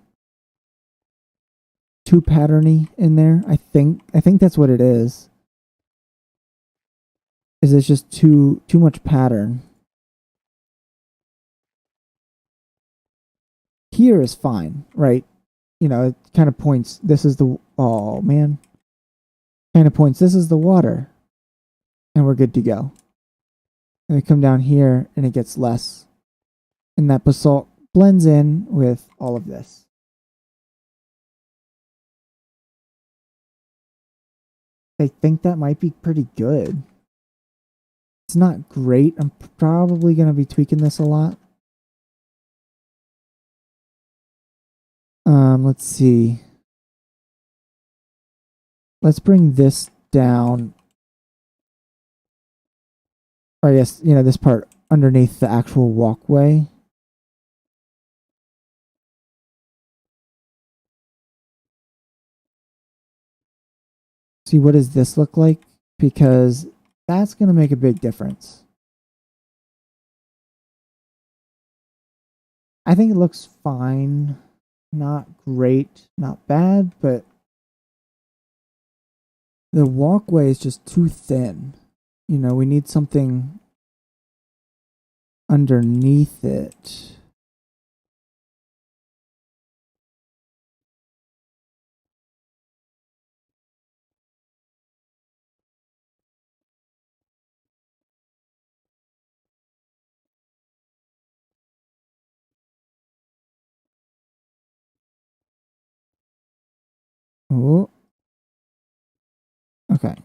Speaker 1: too patterny in there. I think that's what it is. Is it's just too much pattern. Here is fine, right? You know, it kind of points, this is the, oh man. Kind of points, this is the water. And we're good to go. And we come down here and it gets less. And that basalt blends in with all of this. I think that might be pretty good. It's not great. I'm probably going to be tweaking this a lot. Let's see. Let's bring this down. Or yes, you know, this part underneath the actual walkway. See, what does this look like? Because that's going to make a big difference. I think it looks fine. Not great, not bad, but the walkway is just too thin. You know, we need something underneath it. Oh. Okay.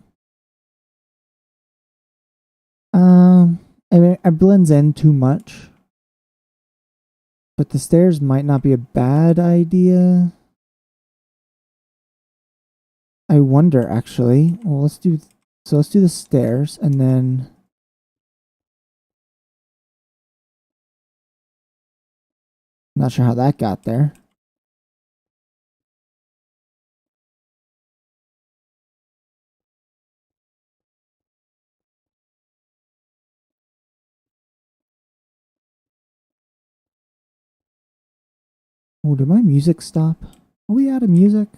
Speaker 1: I mean, it blends in too much. But the stairs might not be a bad idea. I wonder, actually. Well, let's do the stairs, and then I'm not sure how that got there. Oh, did my music stop? Are we out of music?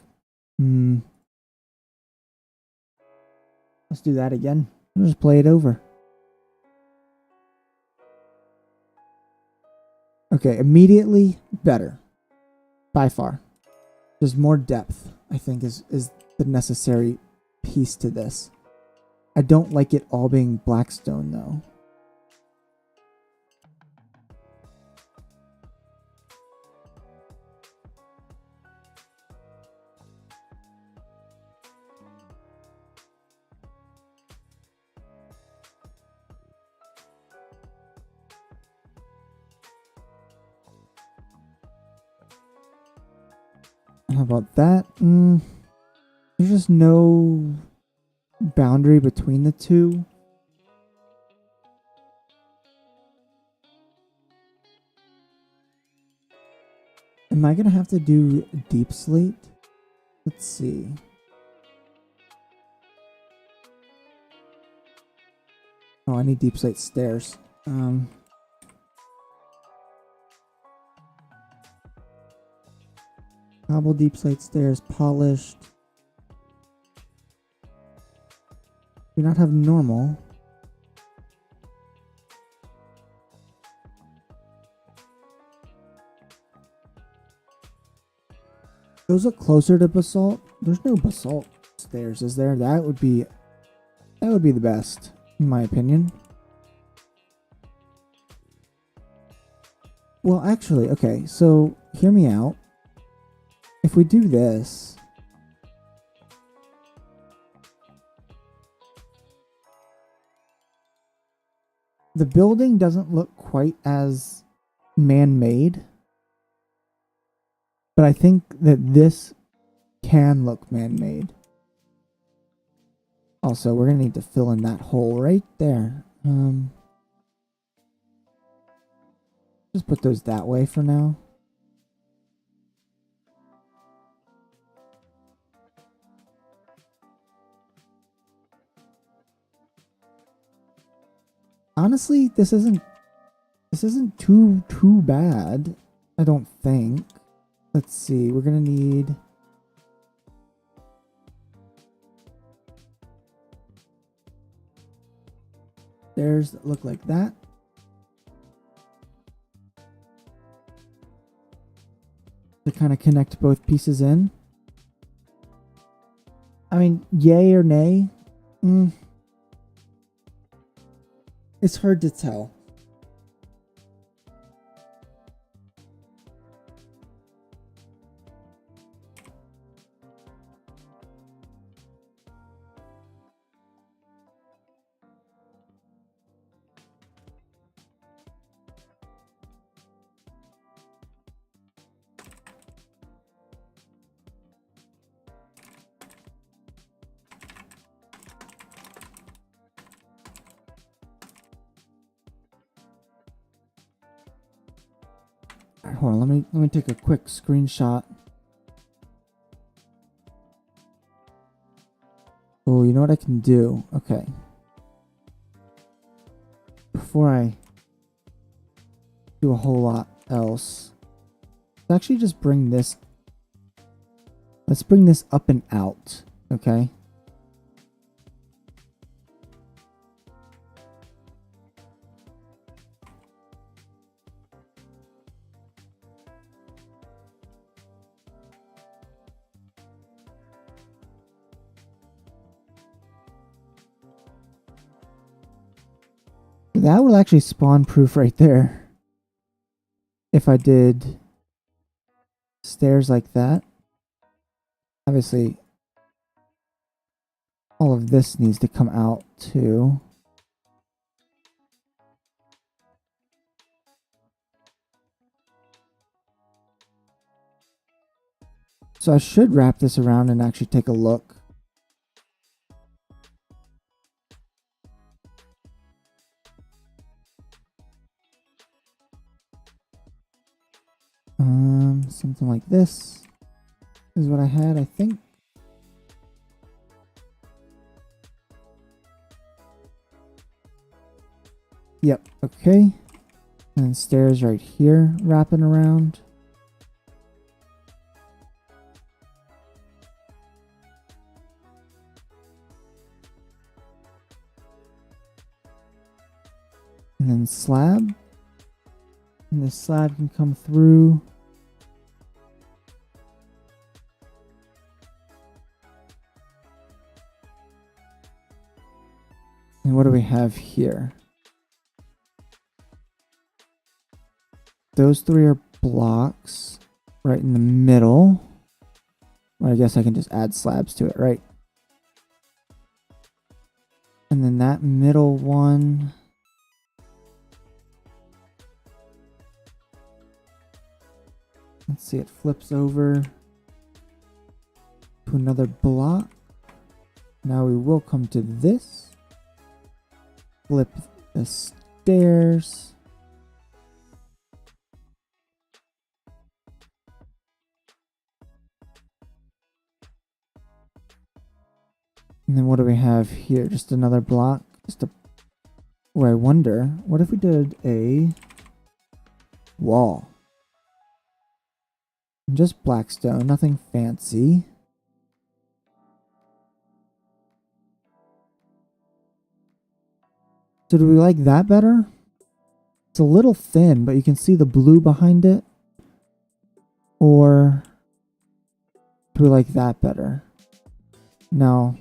Speaker 1: Let's do that again. I'll just play it over. Okay, immediately better. By far. There's more depth, I think, is the necessary piece to this. I don't like it all being blackstone, though. How about that? There's just no boundary between the two. Am I gonna have to do deep slate? Let's see. Oh, I need deep slate stairs. Cobble deep slate stairs, polished. Do not have normal. Those look closer to basalt. There's no basalt stairs, is there? That would be the best, in my opinion. Well, actually, okay, so hear me out. If we do this, the building doesn't look quite as man-made, but I think that this can look man-made. Also, we're gonna need to fill in that hole right there. Just put those that way for now. Honestly, this isn't too bad, I don't think. Let's see, we're gonna need stairs that look like that. To kind of connect both pieces in. I mean, yay or nay? It's hard to tell. Hold on, let me take a quick screenshot. Oh, you know what I can do? Okay. Before I do a whole lot else, let's actually just bring this. Let's bring this up and out, okay? That will actually spawn proof right there. If I did stairs like that. Obviously, all of this needs to come out too. So I should wrap this around and actually take a look. Something like this is what I had, I think. Yep, okay. And stairs right here wrapping around. And then slab. And this slab can come through. And what do we have here? Those three are blocks right in the middle. Well, I guess I can just add slabs to it, right? And then that middle one. Let's see, it flips over to another block. Now we will come to this. Flip the stairs. And then what do we have here? Just another block. Oh, I wonder, what if we did a wall? Just black stone, nothing fancy. So do we like that better? It's a little thin, but you can see the blue behind it. Or do we like that better? No.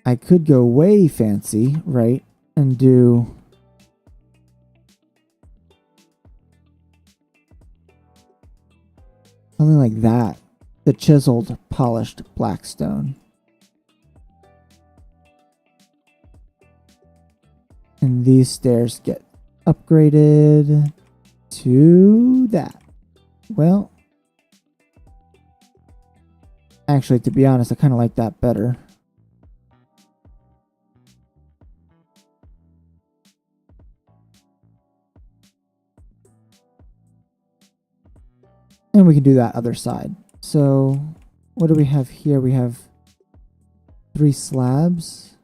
Speaker 1: I could go way fancy, right? And do something like that. The chiseled, polished black stone. And these stairs get upgraded to that. Well, actually, to be honest, I kind of like that better. And we can do that other side. So, what do we have here? We have 3 slabs.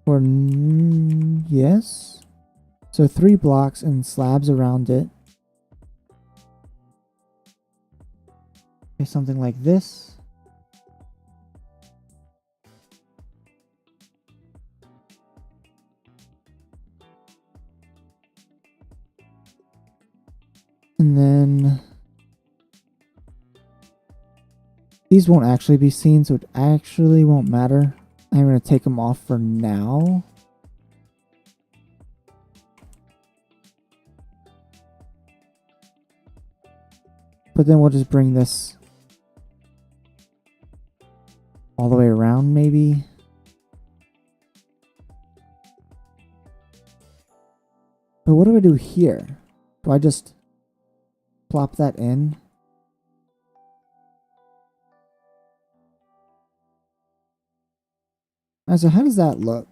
Speaker 1: Or, yes. So 3 blocks and slabs around it. Okay, something like this. And then these won't actually be seen, so it actually won't matter. I'm going to take them off for now. But then we'll just bring this all the way around, maybe. But what do I do here? Do I just plop that in? So how does that look?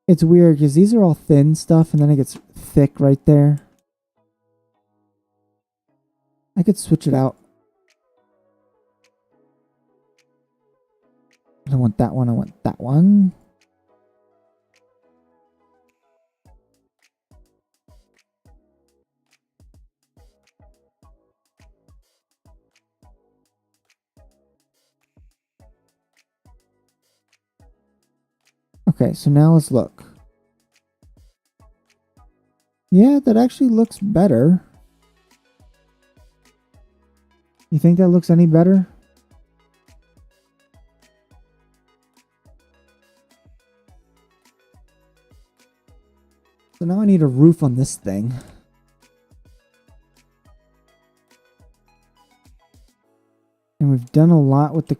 Speaker 1: It's weird because these are all thin stuff and then it gets thick right there. I could switch it out. I don't want that one, I want that one. Okay, so now let's look. Yeah, that actually looks better. You think that looks any better? So now I need a roof on this thing. And we've done a lot with the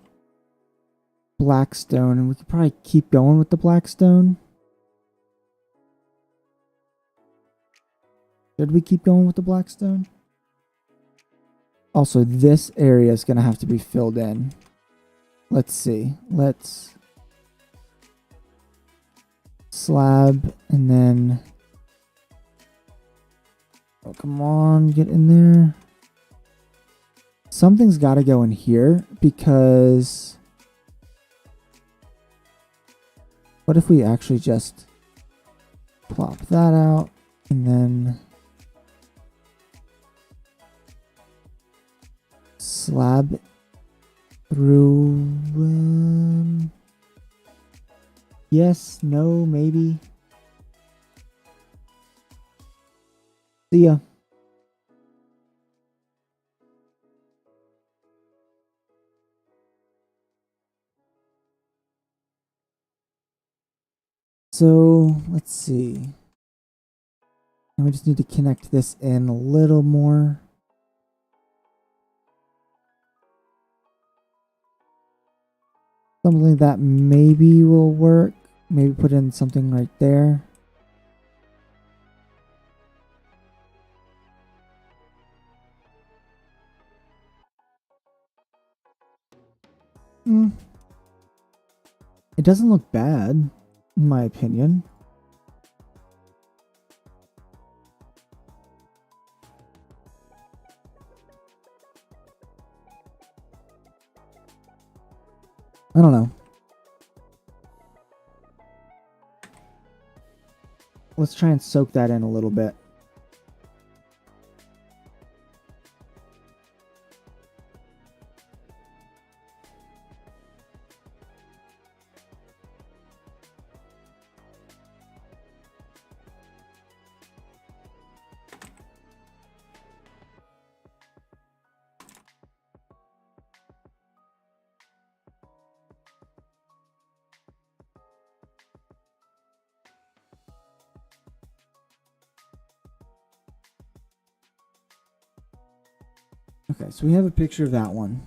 Speaker 1: black stone, and we could probably keep going with the black stone. Should we keep going with the black stone? Also, this area is going to have to be filled in. Let's see. Let's slab and then... Oh, come on, get in there. Something's got to go in here because... What if we actually just plop that out and then slab through? Yes, no, maybe. See ya. So, let's see. And we just need to connect this in a little more. Something that maybe will work. Maybe put in something right there. It doesn't look bad, in my opinion. I don't know. Let's try and soak that in a little bit. Okay, so we have a picture of that one.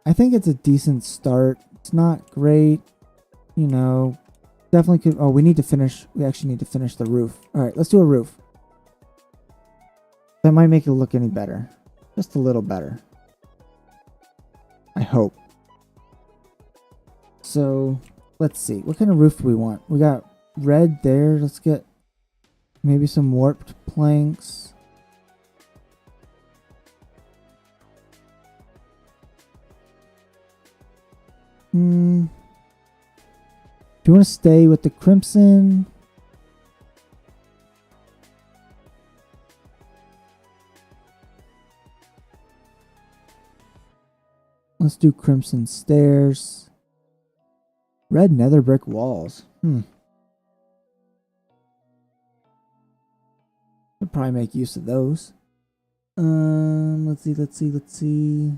Speaker 1: I think it's a decent start. It's not great, you know. Definitely could. Oh, we need to finish. We actually need to finish the roof. All right, let's do a roof. That might make it look any better. Just a little better. I hope. So, let's see. What kind of roof do we want? We got red there. Let's get maybe some warped planks. Do you want to stay with the crimson? Let's do crimson stairs. Red nether brick walls. Could probably make use of those. Let's see.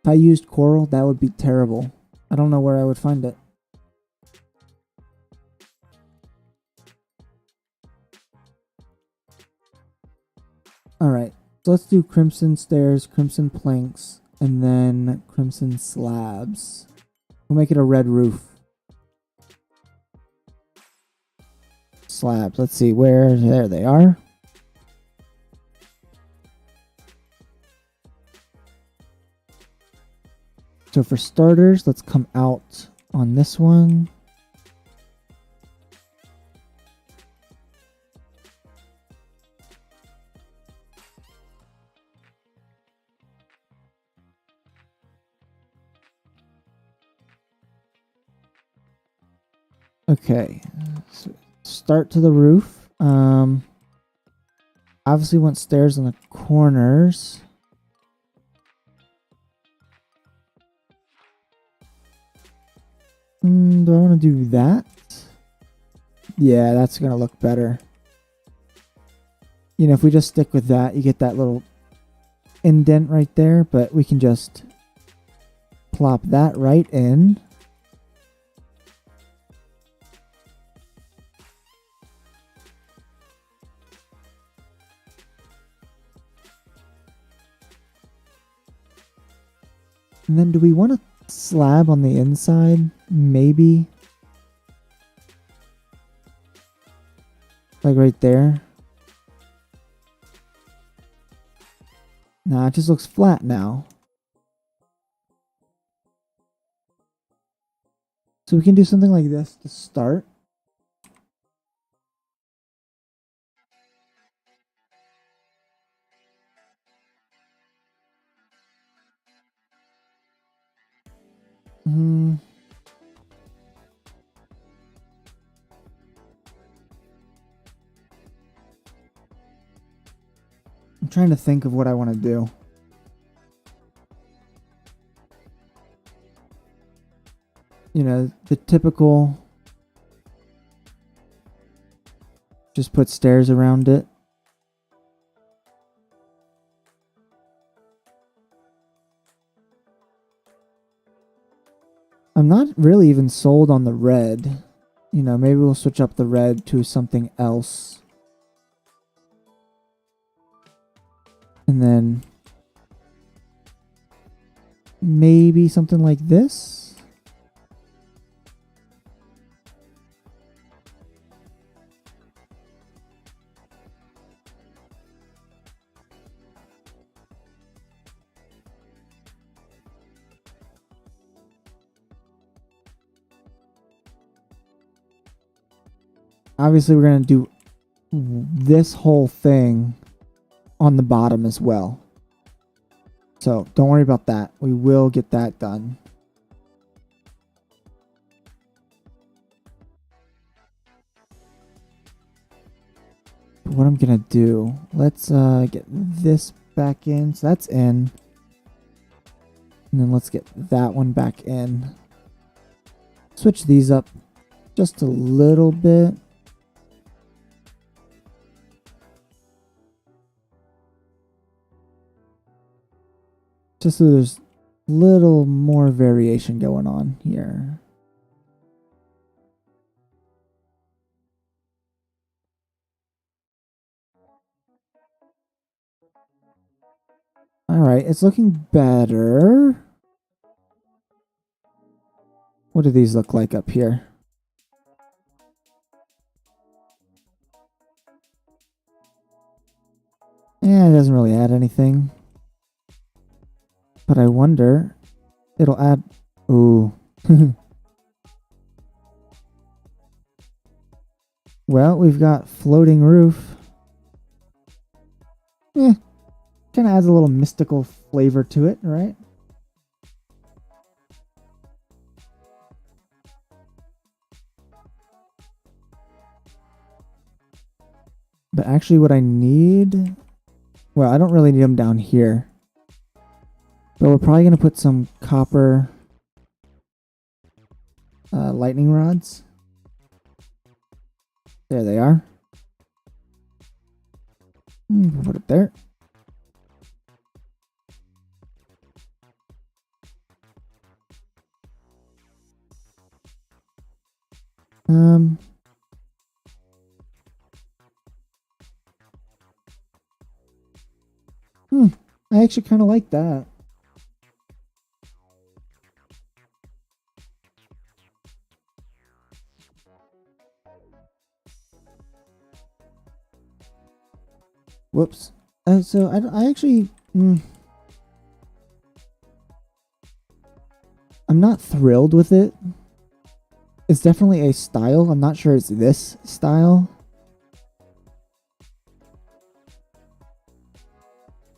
Speaker 1: If I used coral, that would be terrible. I don't know where I would find it. Alright, so let's do crimson stairs, crimson planks, and then crimson slabs. We'll make it a red roof. Slabs, let's see where, there they are. So for starters, let's come out on this one. Okay, so start to the roof. Obviously want stairs in the corners. Do I want to do that? Yeah, that's going to look better. You know, if we just stick with that, you get that little indent right there, but we can just plop that right in. And then do we want to slab on the inside, maybe. Like right there. Nah, it just looks flat now. So we can do something like this to start. I'm trying to think of what I want to do. You know, the typical, just put stairs around it. I'm not really even sold on the red. You know, maybe we'll switch up the red to something else. And then maybe something like this. Obviously, we're going to do this whole thing on the bottom as well. So don't worry about that. We will get that done. But what I'm going to do, let's get this back in. So that's in. And then let's get that one back in. Switch these up just a little bit. Just so there's a little more variation going on here. Alright, it's looking better. What do these look like up here? Yeah, it doesn't really add anything. But I wonder, it'll add... Ooh. Well, we've got floating roof. Kind of adds a little mystical flavor to it, right? But actually what I need... Well, I don't really need them down here. But we're probably going to put some copper lightning rods. There they are. We'll put it there. I actually kind of like that. Whoops. So I actually... I'm not thrilled with it. It's definitely a style. I'm not sure it's this style.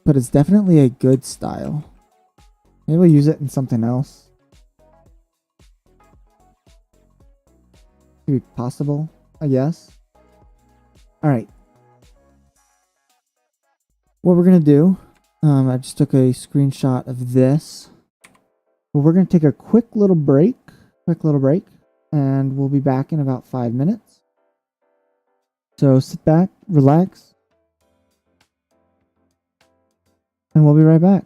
Speaker 1: But it's definitely a good style. Maybe we'll use it in something else. Could be possible, I guess. Alright. What we're going to do, I just took a screenshot of this. But we're going to take a quick little break. And we'll be back in about 5 minutes. So sit back, relax. And we'll be right back.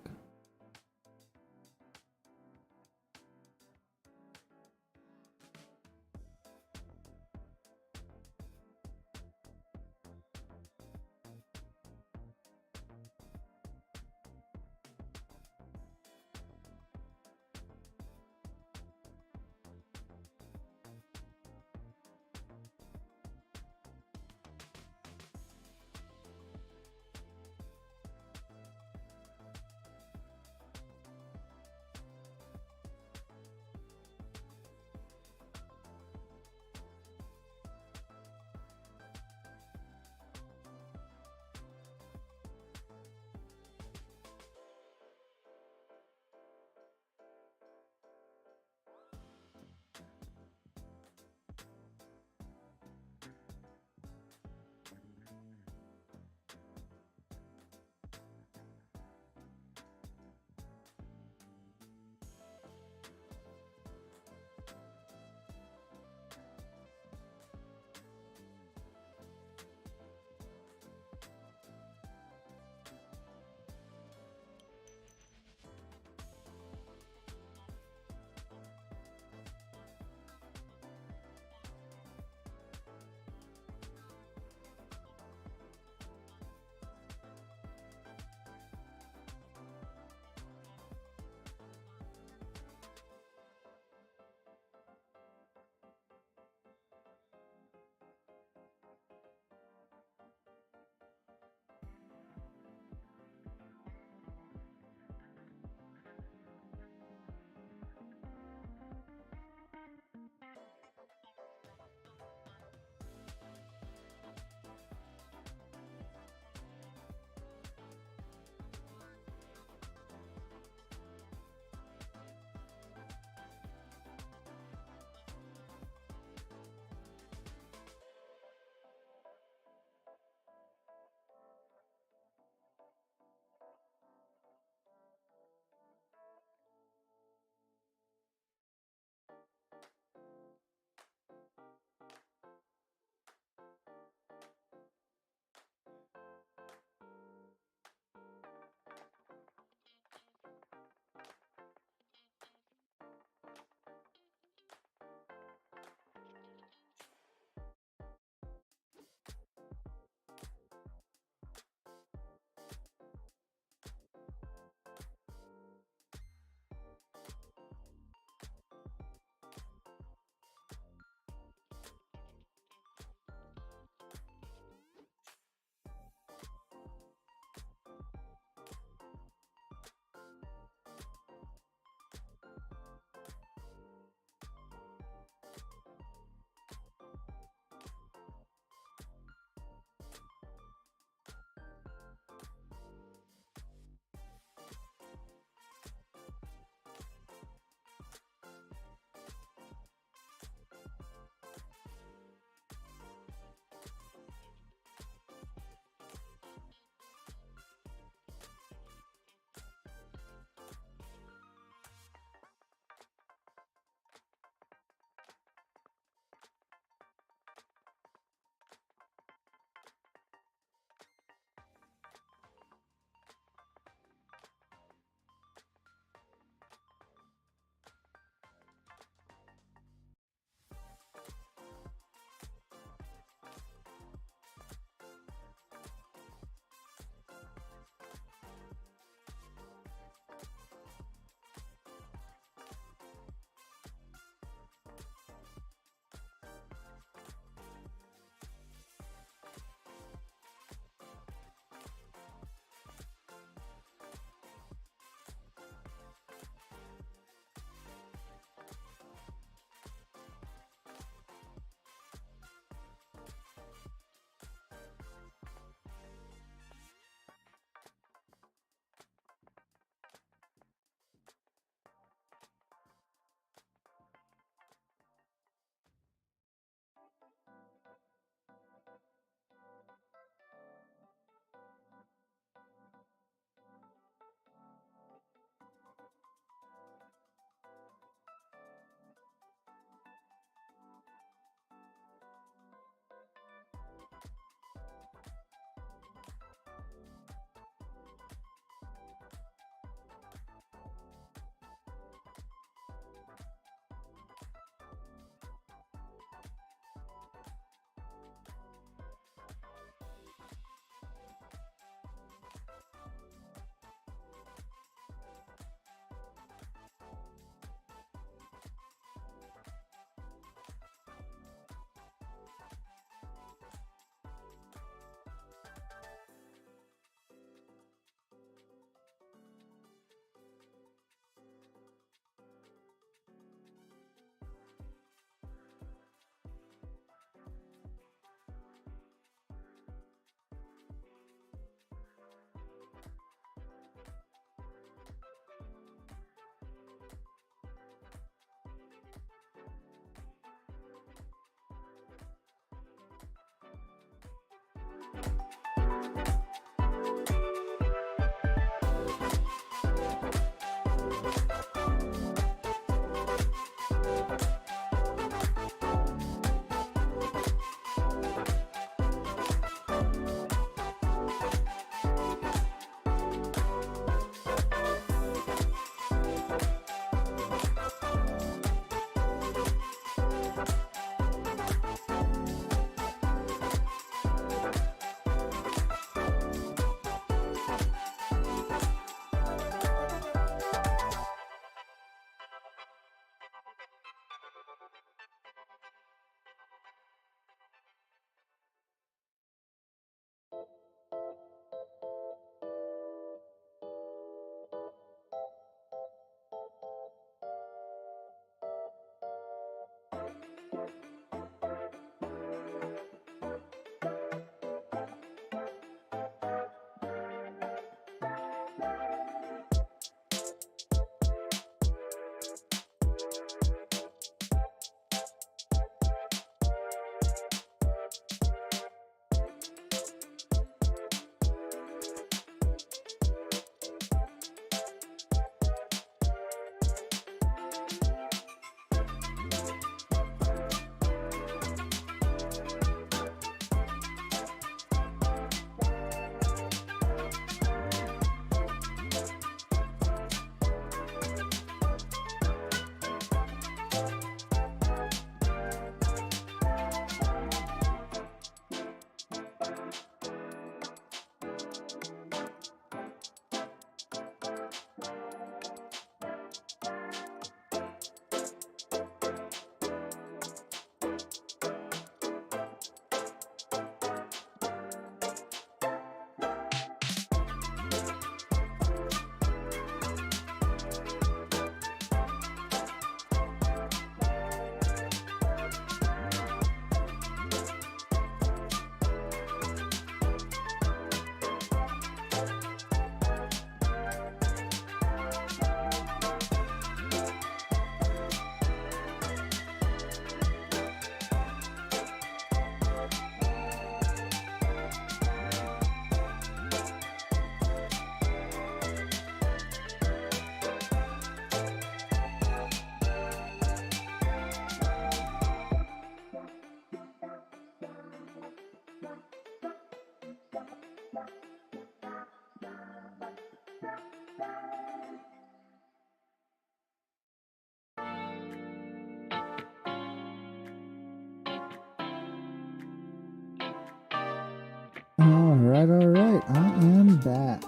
Speaker 1: Alright, I am back.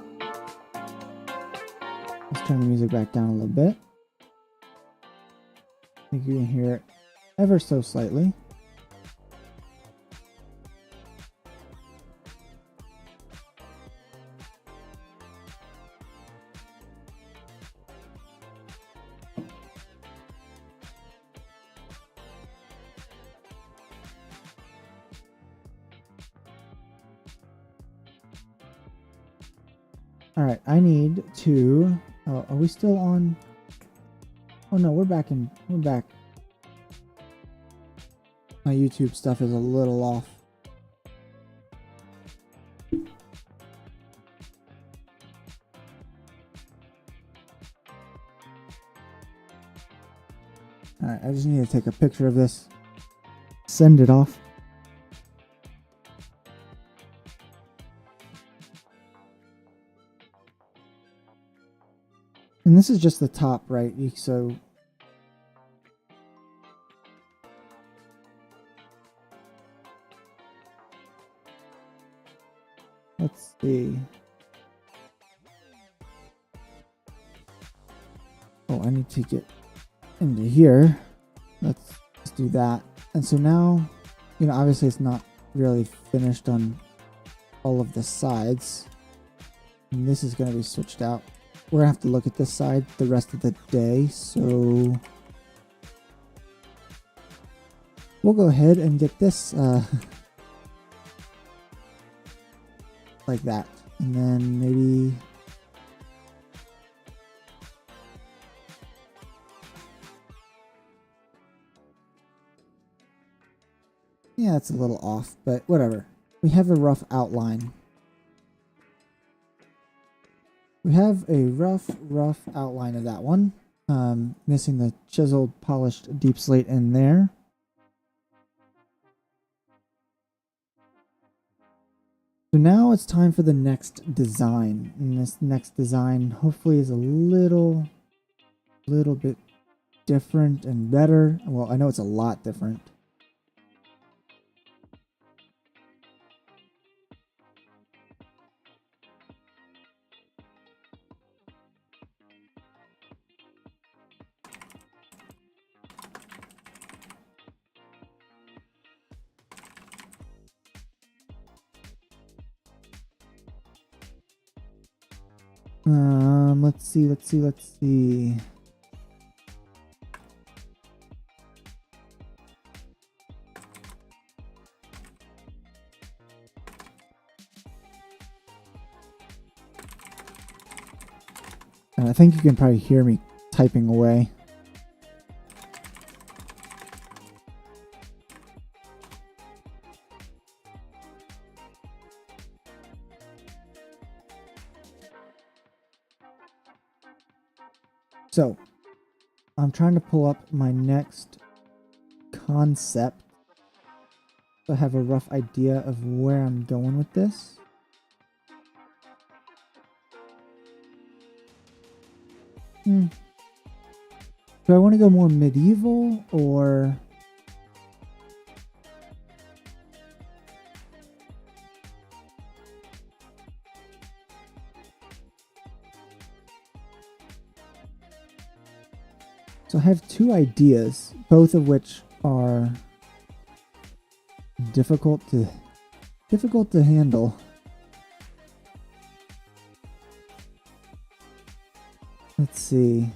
Speaker 1: Let's turn the music back down a little bit. I think you can hear it ever so slightly. Alright, I need to... Oh, are we still on? Oh no, we're back. My YouTube stuff is a little off. Alright, I just need to take a picture of this. Send it off. And this is just the top, right? So let's see. Oh, I need to get into here. Let's do that. And so now, you know, obviously it's not really finished on all of the sides. And this is going to be switched out. We're going to have to look at this side the rest of the day, so we'll go ahead and get this like that. And then maybe yeah, it's a little off, but whatever. We have a rough outline. We have a rough outline of that one. Missing the chiseled, polished deep slate in there. So now it's time for the next design. And this next design hopefully is a little bit different and better. Well, I know it's a lot different. Let's see. And I think you can probably hear me typing away. So, I'm trying to pull up my next concept so I have a rough idea of where I'm going with this. Do I want to go more medieval or... So I have two ideas, both of which are difficult to handle. Let's see.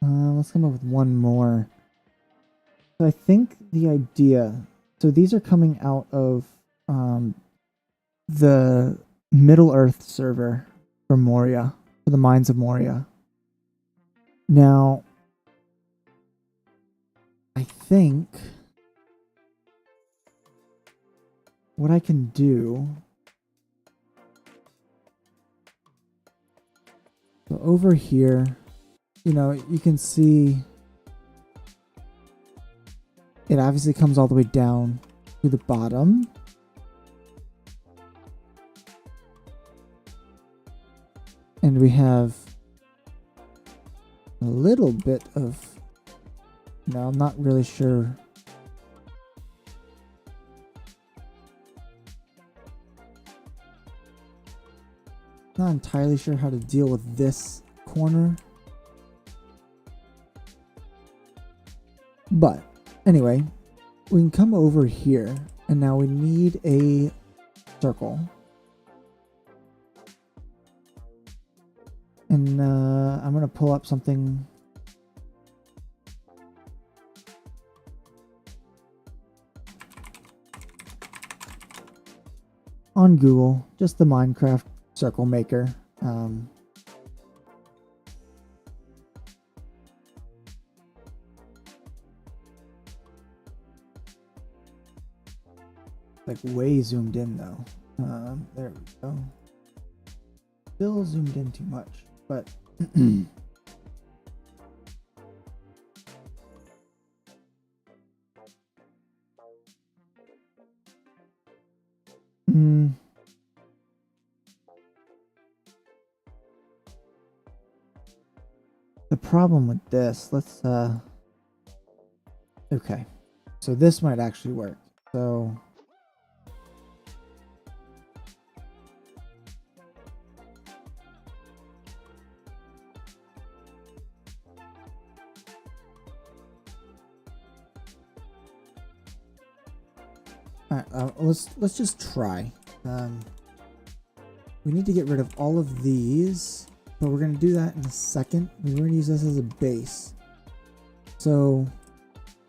Speaker 1: Let's come up with one more. So I think the idea... So these are coming out of the Middle Earth server for Moria, for the Mines of Moria. Now, I think what I can do... So over here, you know, you can see... It obviously comes all the way down to the bottom. And we have a little bit of, no, I'm not really sure. Not entirely sure how to deal with this corner. But anyway, we can come over here, and now we need a circle. And I'm going to pull up something. On Google, just the Minecraft circle maker. Like way zoomed in though. There we go. Still zoomed in too much, but the problem with this, let's okay. So this might actually work. So let's just try. We need to get rid of all of these, but we're going to do that in a second. We're going to use this as a base. So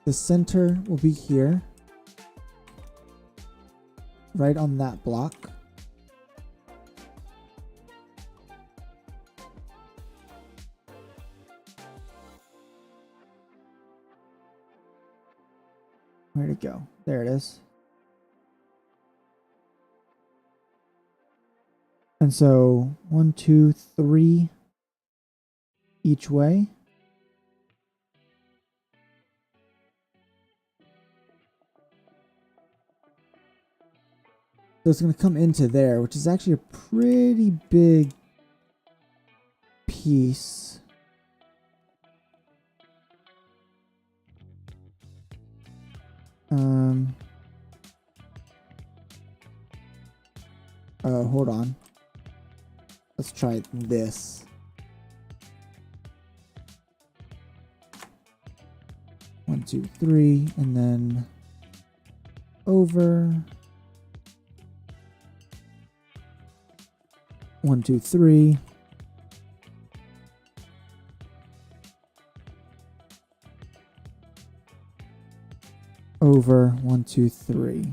Speaker 1: the center will be here, right on that block. Where'd it go? There it is. And so 1, 2, 3 each way. So it's going to come into there, which is actually a pretty big piece. Hold on. Let's try this. One, two, three, and then over. 1, 2, 3. Over 1, 2, 3.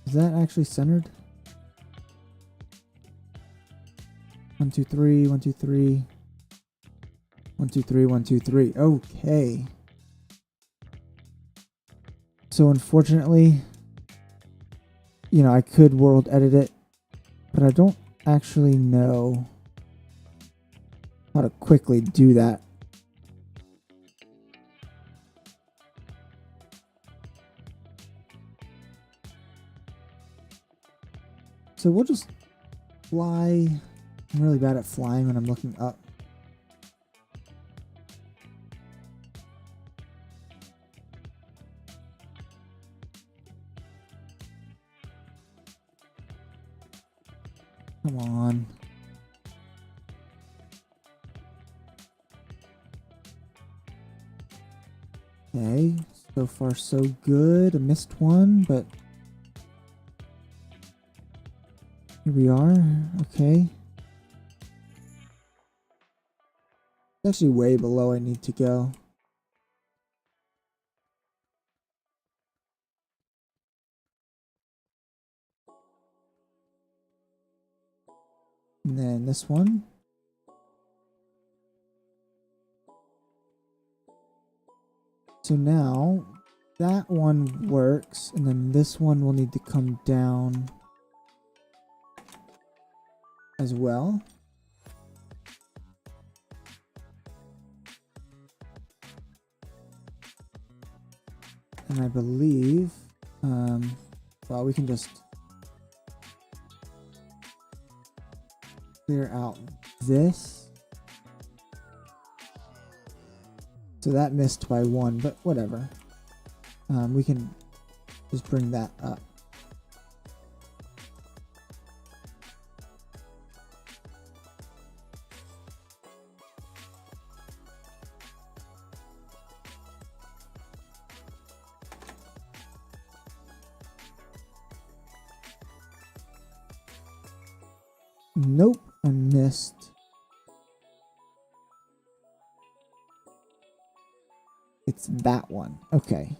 Speaker 1: Is that actually centered? 1, 2, 3, 1, 2, 3. 1, 2, 3, 1, 2, 3. Okay. So unfortunately, you know, I could world edit it, but I don't actually know how to quickly do that. So we'll just fly. I'm really bad at flying when I'm looking up. Come on. Okay, so far so good. I missed one, but here we are. Okay. It's actually way below I need to go. And then this one. So now that one works, and then this one will need to come down as well. And I believe, well, we can just clear out this. So that missed by 1, but whatever. We can just bring that up. Nope, I missed. It's that one. Okay.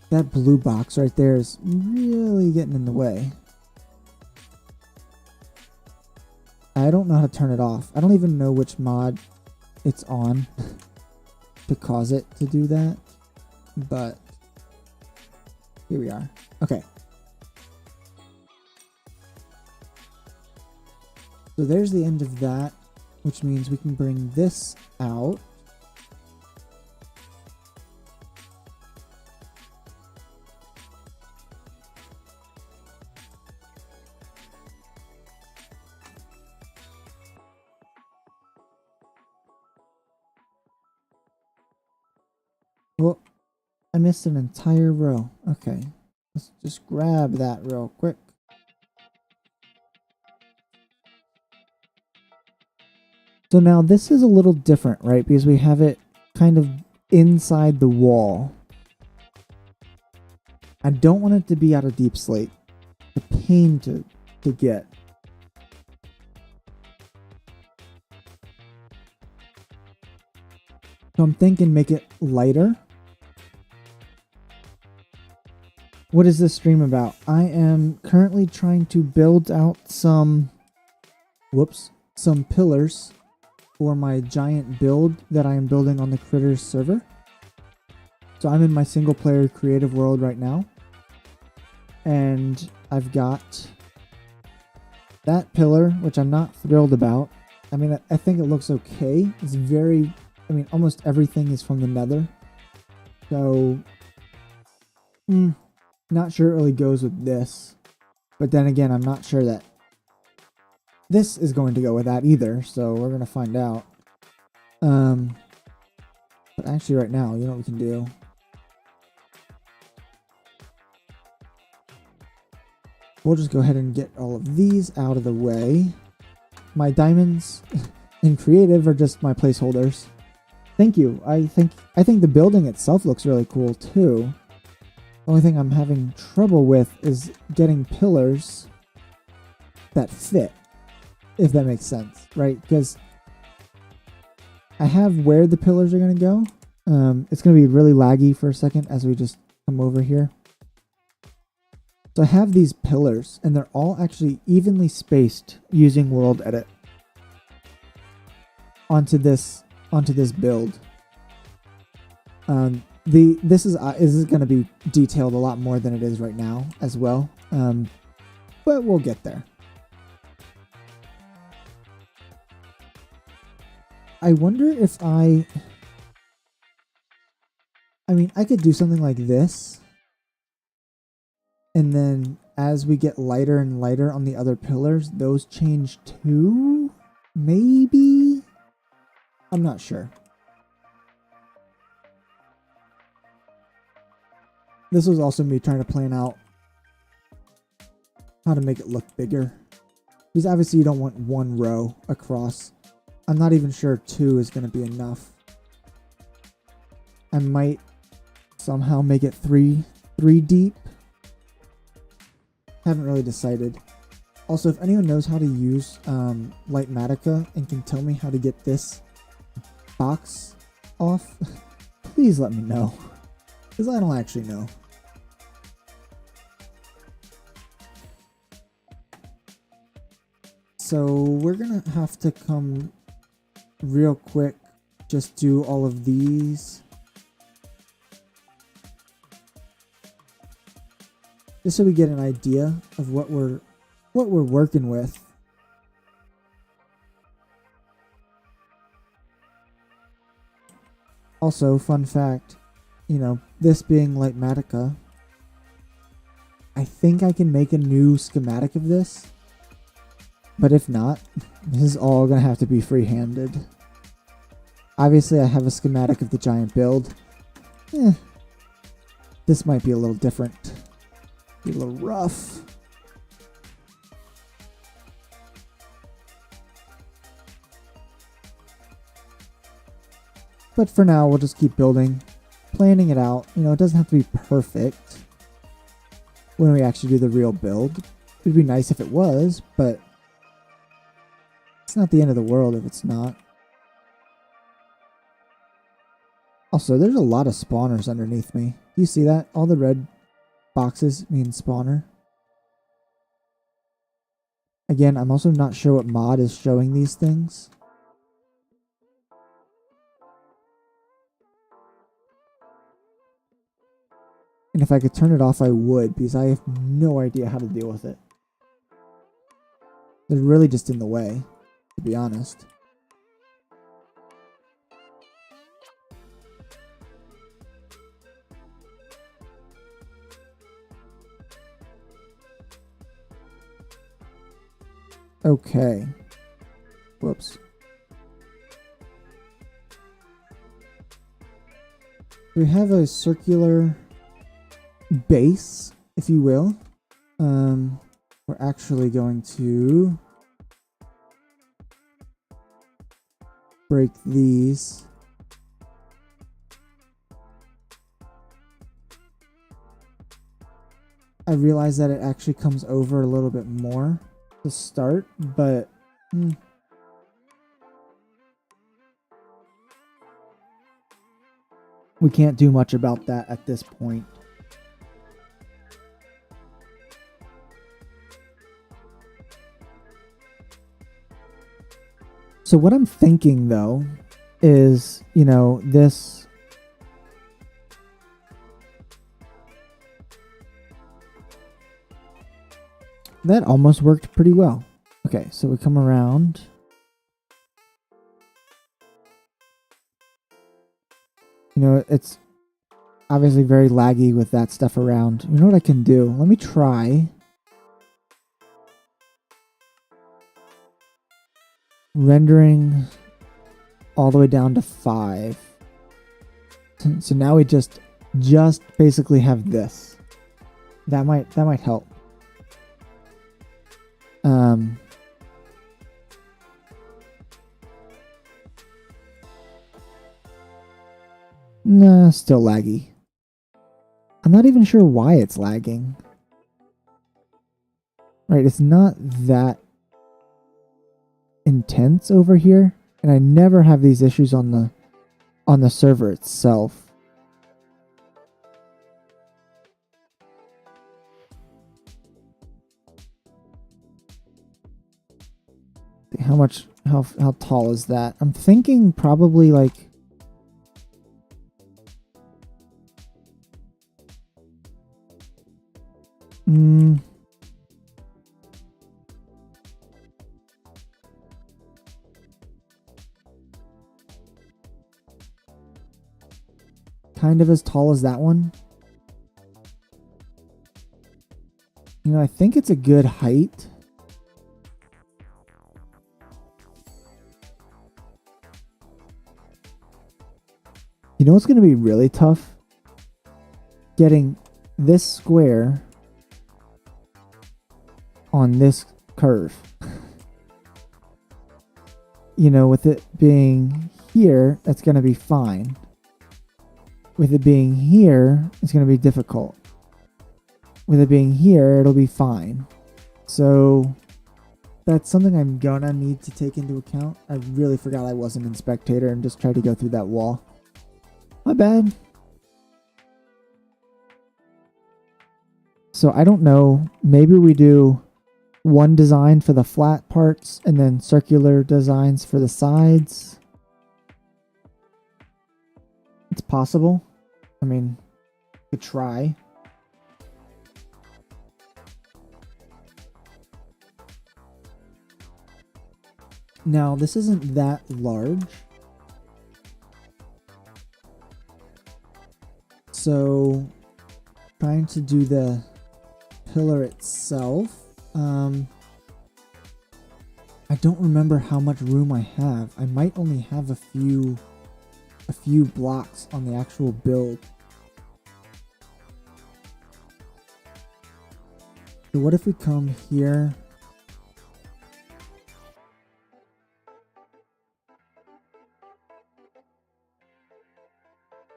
Speaker 1: That blue box right there is really getting in the way. I don't know how to turn it off. I don't even know which mod it's on to cause it to do that. But here we are. Okay. So there's the end of that, which means we can bring this out. Well, I missed an entire row. Okay, let's just grab that real quick. So now this is a little different, right? Because we have it kind of inside the wall. I don't want it to be out of deep slate. The pain to get. So I'm thinking make it lighter. What is this stream about? I am currently trying to build out some pillars for my giant build that I am building on the Critterz server. So I'm in my single player creative world right now. And I've got that pillar, which I'm not thrilled about. I mean, I think it looks okay. It's very, I mean, almost everything is from the Nether. So, not sure it really goes with this. But then again, I'm not sure that this is going to go with that either. So we're going to find out. But actually right now, you know what we can do? We'll just go ahead and get all of these out of the way. My diamonds in creative are just my placeholders. Thank you. I think the building itself looks really cool too. The only thing I'm having trouble with is getting pillars that fit, if that makes sense, right? Because I have where the pillars are going to go. It's going to be really laggy for a second as we just come over here. So I have these pillars, and they're all actually evenly spaced using World Edit onto this build. This is going to be detailed a lot more than it is right now as well, but we'll get there. I wonder if I mean, I could do something like this, and then as we get lighter and lighter on the other pillars, those change too? Maybe? I'm not sure. This was also me trying to plan out how to make it look bigger. Because obviously you don't want one row across. I'm not even sure 2 is going to be enough. I might somehow make it 3 deep. Haven't really decided. Also, if anyone knows how to use Lightmatica and can tell me how to get this box off, please let me know. Because I don't actually know. So we're going to have to come real quick, just do all of these. Just so we get an idea of what we're working with. Also, fun fact, you know, this being Lightmatica, I think I can make a new schematic of this. But if not, this is all going to have to be free-handed. Obviously, I have a schematic of the giant build. This might be a little different. Be a little rough. But for now, we'll just keep building, planning it out. You know, it doesn't have to be perfect when we actually do the real build. It'd be nice if it was, but it's not the end of the world if it's not. Also, there's a lot of spawners underneath me. Do you see that? All the red boxes mean spawner. Again, I'm also not sure what mod is showing these things. And if I could turn it off, I would, because I have no idea how to deal with it. They're really just in the way, to be honest. Okay. Whoops. We have a circular base, if you will. We're actually going to break these. I realize that it actually comes over a little bit more to start, but we can't do much about that at this point. So what I'm thinking though is, you know, this that almost worked pretty well. Okay, so we come around. You know, it's obviously very laggy with that stuff around. You know what I can do? Let me try rendering all the way down to 5. So now we just basically have this. That might help. Nah, still laggy. I'm not even sure why it's lagging. Right, it's not that intense over here, and I never have these issues on the server itself. How tall is that? I'm thinking probably like kind of as tall as that one. You know, I think it's a good height. You know what's going to be really tough? Getting this square on this curve. You know, with it being here, that's going to be fine. With it being here, it's going to be difficult. With it being here, it'll be fine. So that's something I'm going to need to take into account. I really forgot I wasn't in spectator and just tried to go through that wall. My bad. So I don't know. Maybe we do one design for the flat parts and then circular designs for the sides. It's possible. I mean, we could try. Now, this isn't that large. So trying to do the pillar itself. I don't remember how much room I have. I might only have a few blocks on the actual build. So what if we come here?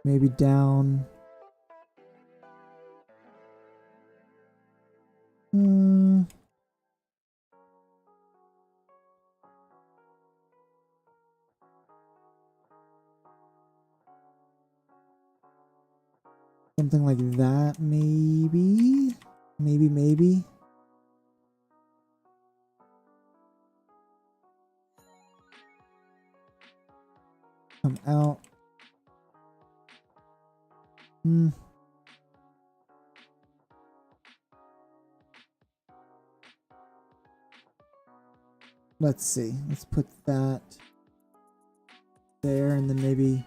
Speaker 1: Maybe down. Something like that, maybe. Maybe. Come out. Let's see. Let's put that there, and then maybe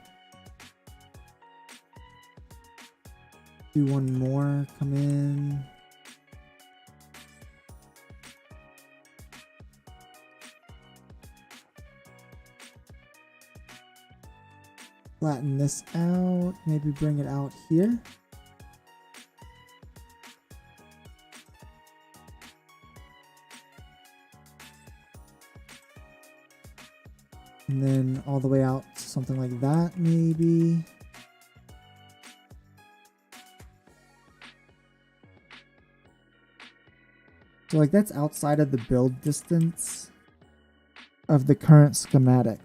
Speaker 1: do one more. Come in. Flatten this out. Maybe bring it out here. And then all the way out, something like that, maybe. So like that's outside of the build distance of the current schematic.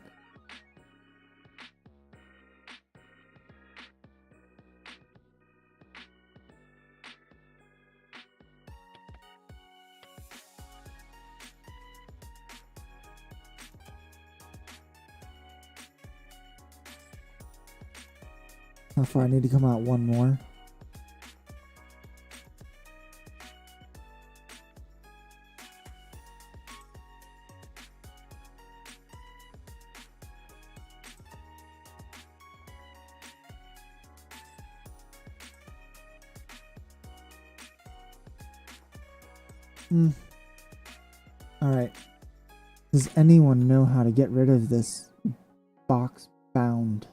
Speaker 1: How far I need to come out? One more. Alright. Does anyone know how to get rid of this box bound?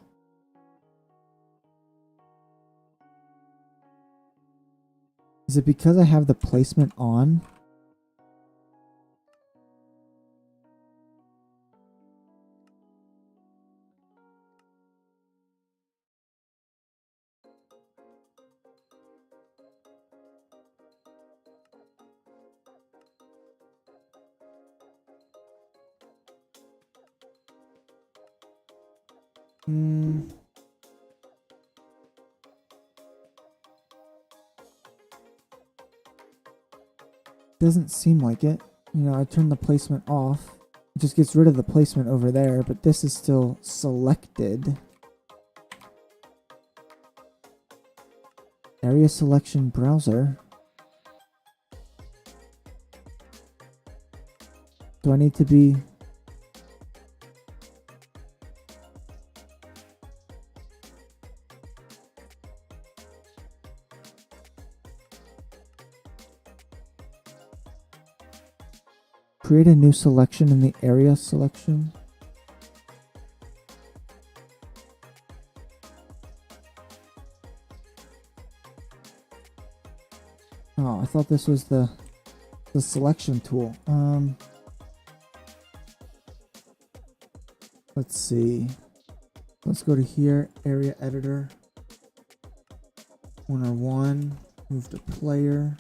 Speaker 1: Is it because I have the placement on? Doesn't seem like it. You know, I turn the placement off. It just gets rid of the placement over there, but this is still selected. Area selection browser. Do I need to be... Create a new selection in the area selection. Oh, I thought this was the selection tool. Let's see. Let's go to here, area editor. Corner 1, move to player.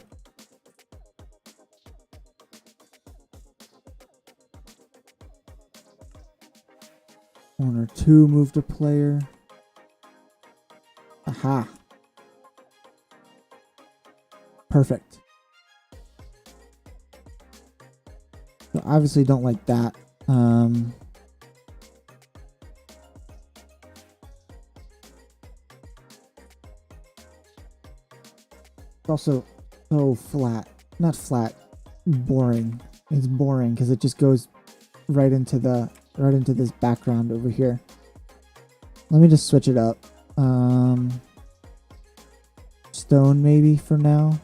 Speaker 1: Corner 2, move to player. Aha. Perfect. So obviously don't like that. It's also so flat. Not flat. Boring. It's boring because it just goes right into this background over here. Let me just switch it up. stone maybe for now.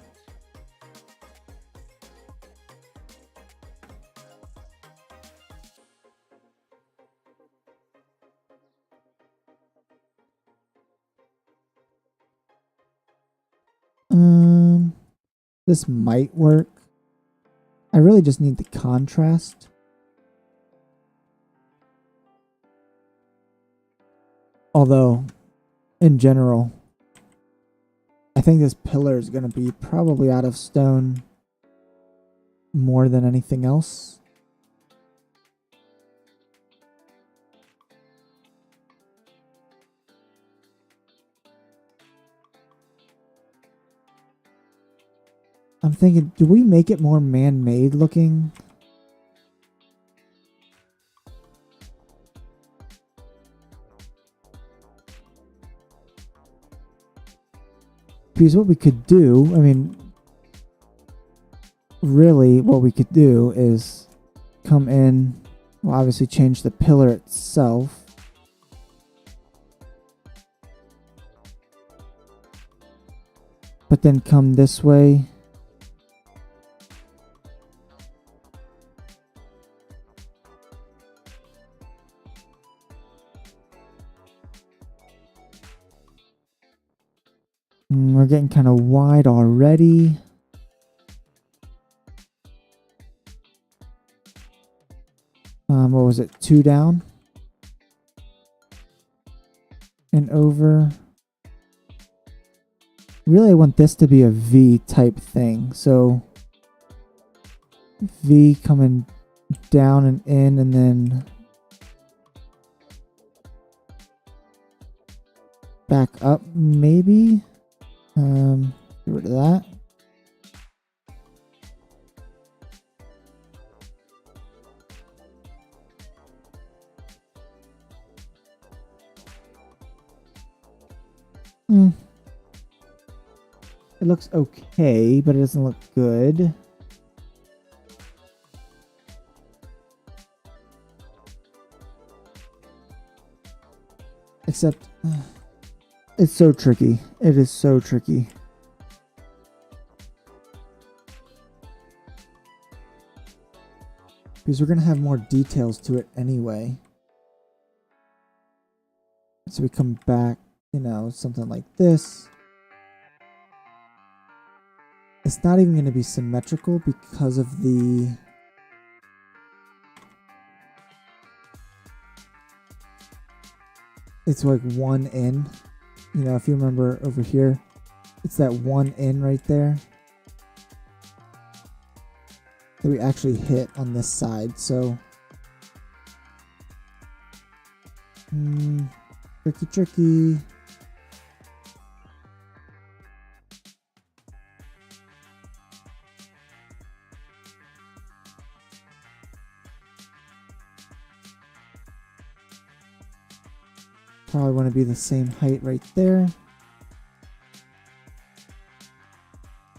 Speaker 1: This might work. I really just need the contrast. Although, in general, I think this pillar is going to be probably out of stone more than anything else. I'm thinking, do we make it more man-made looking? Because what we could do, I mean, really what we could do is come in, we'll obviously change the pillar itself. But then come this way. We're getting kind of wide already. What was it? 2 down. And over. Really, I want this to be a V type thing. So V coming down and in, and then back up maybe. Get rid of that. It looks okay, but it doesn't look good. Except, it's so tricky. It is so tricky. Because we're going to have more details to it anyway. So we come back, you know, something like this. It's not even going to be symmetrical because of the... It's like one in. You know, if you remember over here, it's that one in right there that we actually hit on this side. So, tricky. Probably want to be the same height right there.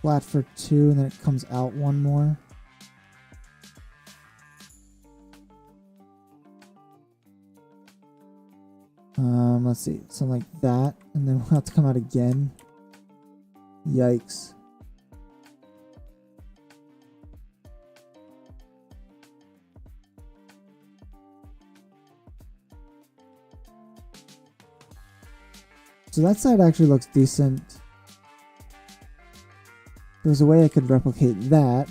Speaker 1: Flat for 2, and then it comes out 1 more. Let's see, something like that, and then we'll have to come out again. Yikes. So that side actually looks decent. There's a way I could replicate that.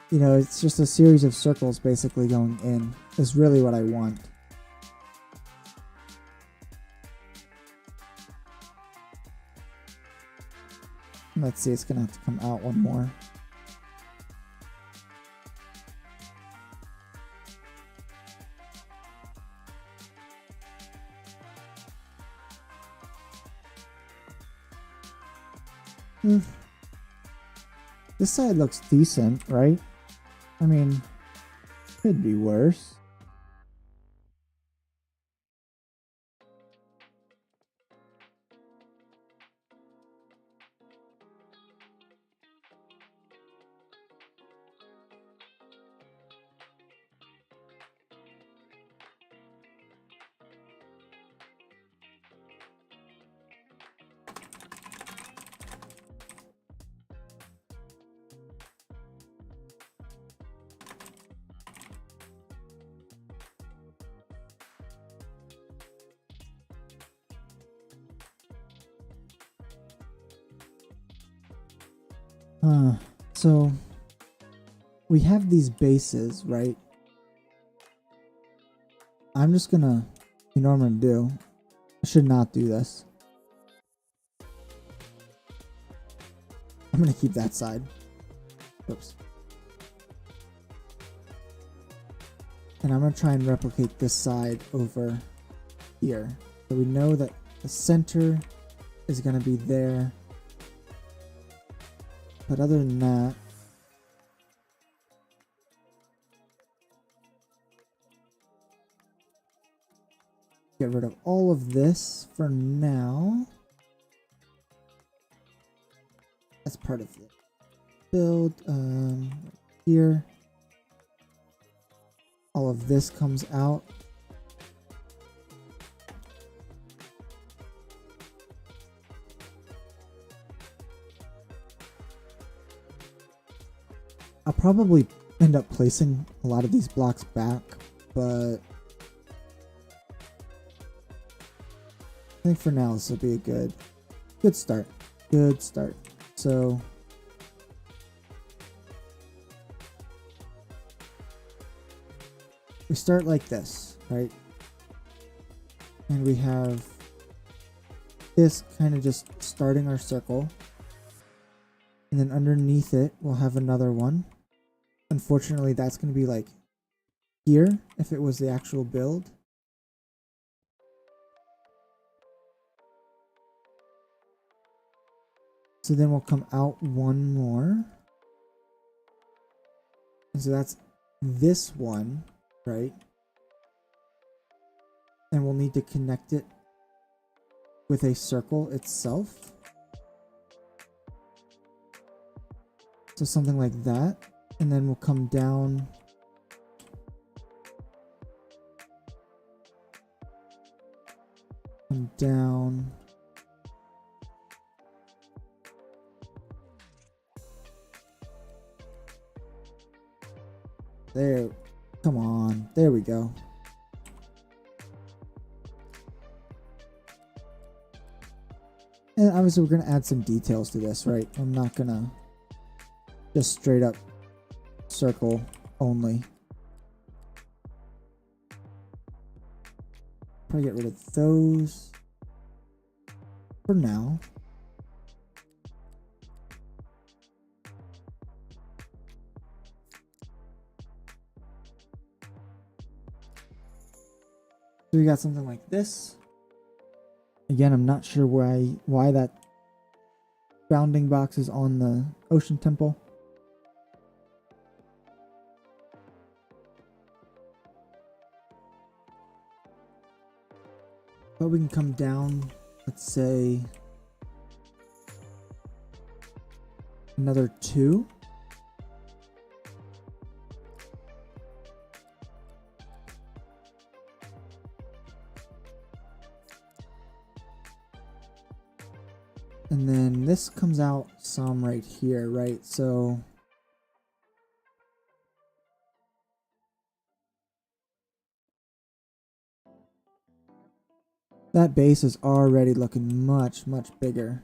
Speaker 1: You know, it's just a series of circles basically going in. Is really what I want. Let's see, it's gonna have to come out 1 more. This side looks decent, right? I mean, could be worse. So we have these bases, right? I'm just gonna, you know what I'm gonna do? I should not do this. I'm gonna keep that side. Oops. And I'm gonna try and replicate this side over here. So we know that the center is gonna be there. But other than that, get rid of all of this for now. That's part of the build. Here. All of this comes out. I'll probably end up placing a lot of these blocks back, but I think for now this will be a good start. Good start. So we start like this, right? And we have this kind of just starting our circle. And then underneath it, we'll have another one. Unfortunately, that's going to be like here, if it was the actual build. So then we'll come out one more. And so that's this one, right? And we'll need to connect it with a circle itself. So something like that. And then we'll come down. Come down. There. Come on. There we go. And obviously we're going to add some details to this, right? I'm not going to just straight up circle only. Probably get rid of those for now. So we got something like this. Again, I'm not sure why that bounding box is on the ocean temple. But we can come down, let's say, another 2. And then this comes out some right here, right? So that base is already looking much, much bigger.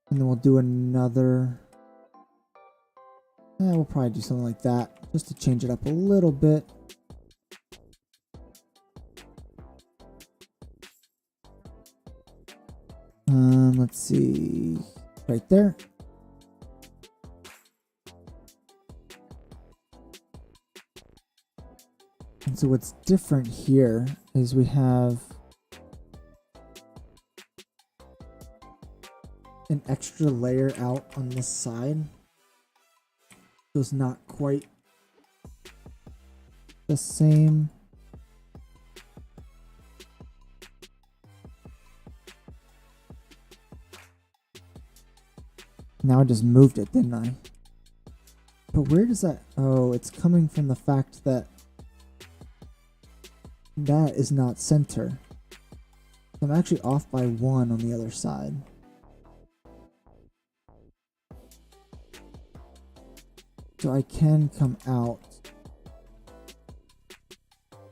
Speaker 1: And then we'll do another. We'll probably do something like that just to change it up a little bit. Let's see, right there. And so what's different here is we have an extra layer out on this side. So it's not quite the same. Now I just moved it, didn't I? But where does that... Oh, it's coming from the fact that that is not center. I'm actually off by 1 on the other side. So I can come out.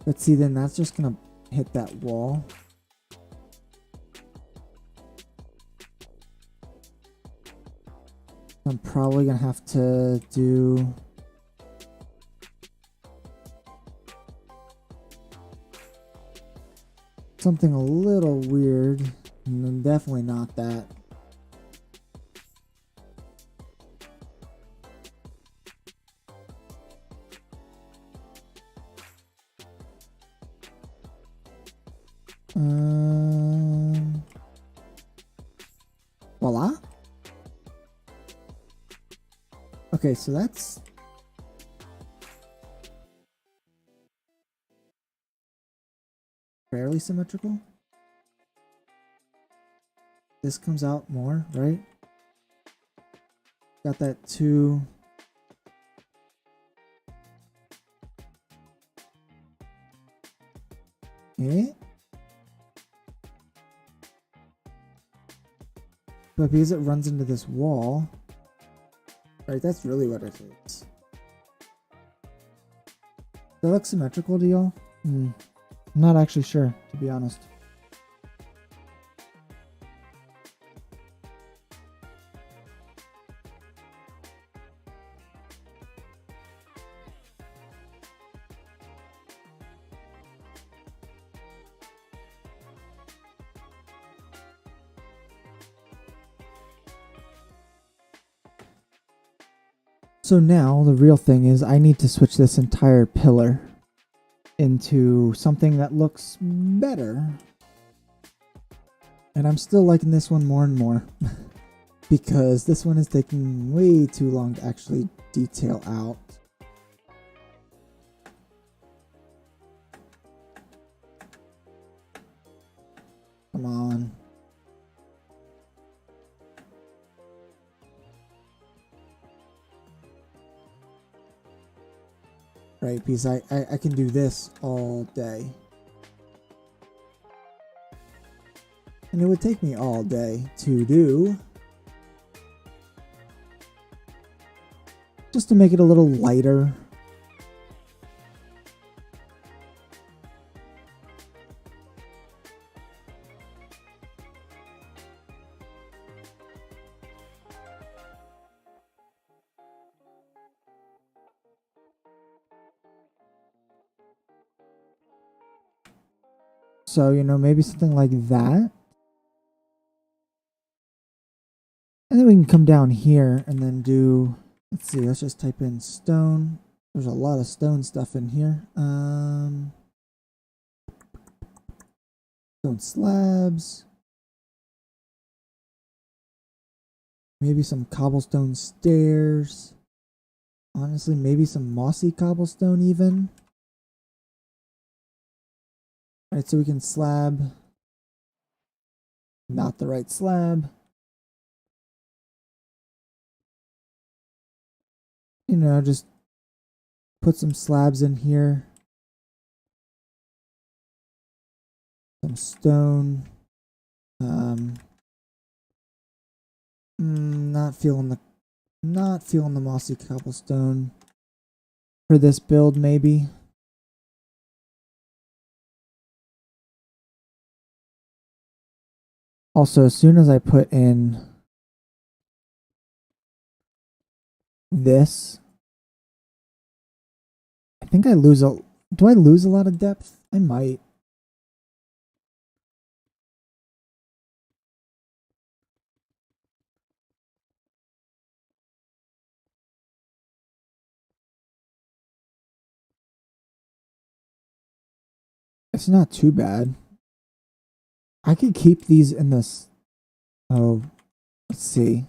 Speaker 1: But see, then that's just gonna hit that wall. I'm probably gonna have to do something a little weird, and definitely not that. Voila. Okay, so that's fairly symmetrical. This comes out more, right? Got that two. Okay. But because it runs into this wall, right, that's really what it is. Does that look symmetrical to y'all? I'm not actually sure, to be honest. So now the real thing is I need to switch this entire pillar into something that looks better. And I'm still liking this one more and more because this one is taking way too long to actually detail out. Come on. Right, because I can do this all day. And it would take me all day to do. Just to make it a little lighter. So, you know, maybe something like that. And then we can come down here and then do, let's see, let's just type in stone. There's a lot of stone stuff in here. Stone slabs. Maybe some cobblestone stairs. Honestly, maybe some mossy cobblestone even. Alright, so we can slab. Not the right slab. You know, just put some slabs in here. Some stone. Not feeling the mossy cobblestone for this build, maybe. Also, as soon as I put in this, I think I lose a... Do I lose a lot of depth? I might. It's not too bad. I could keep these in this... Oh, let's see.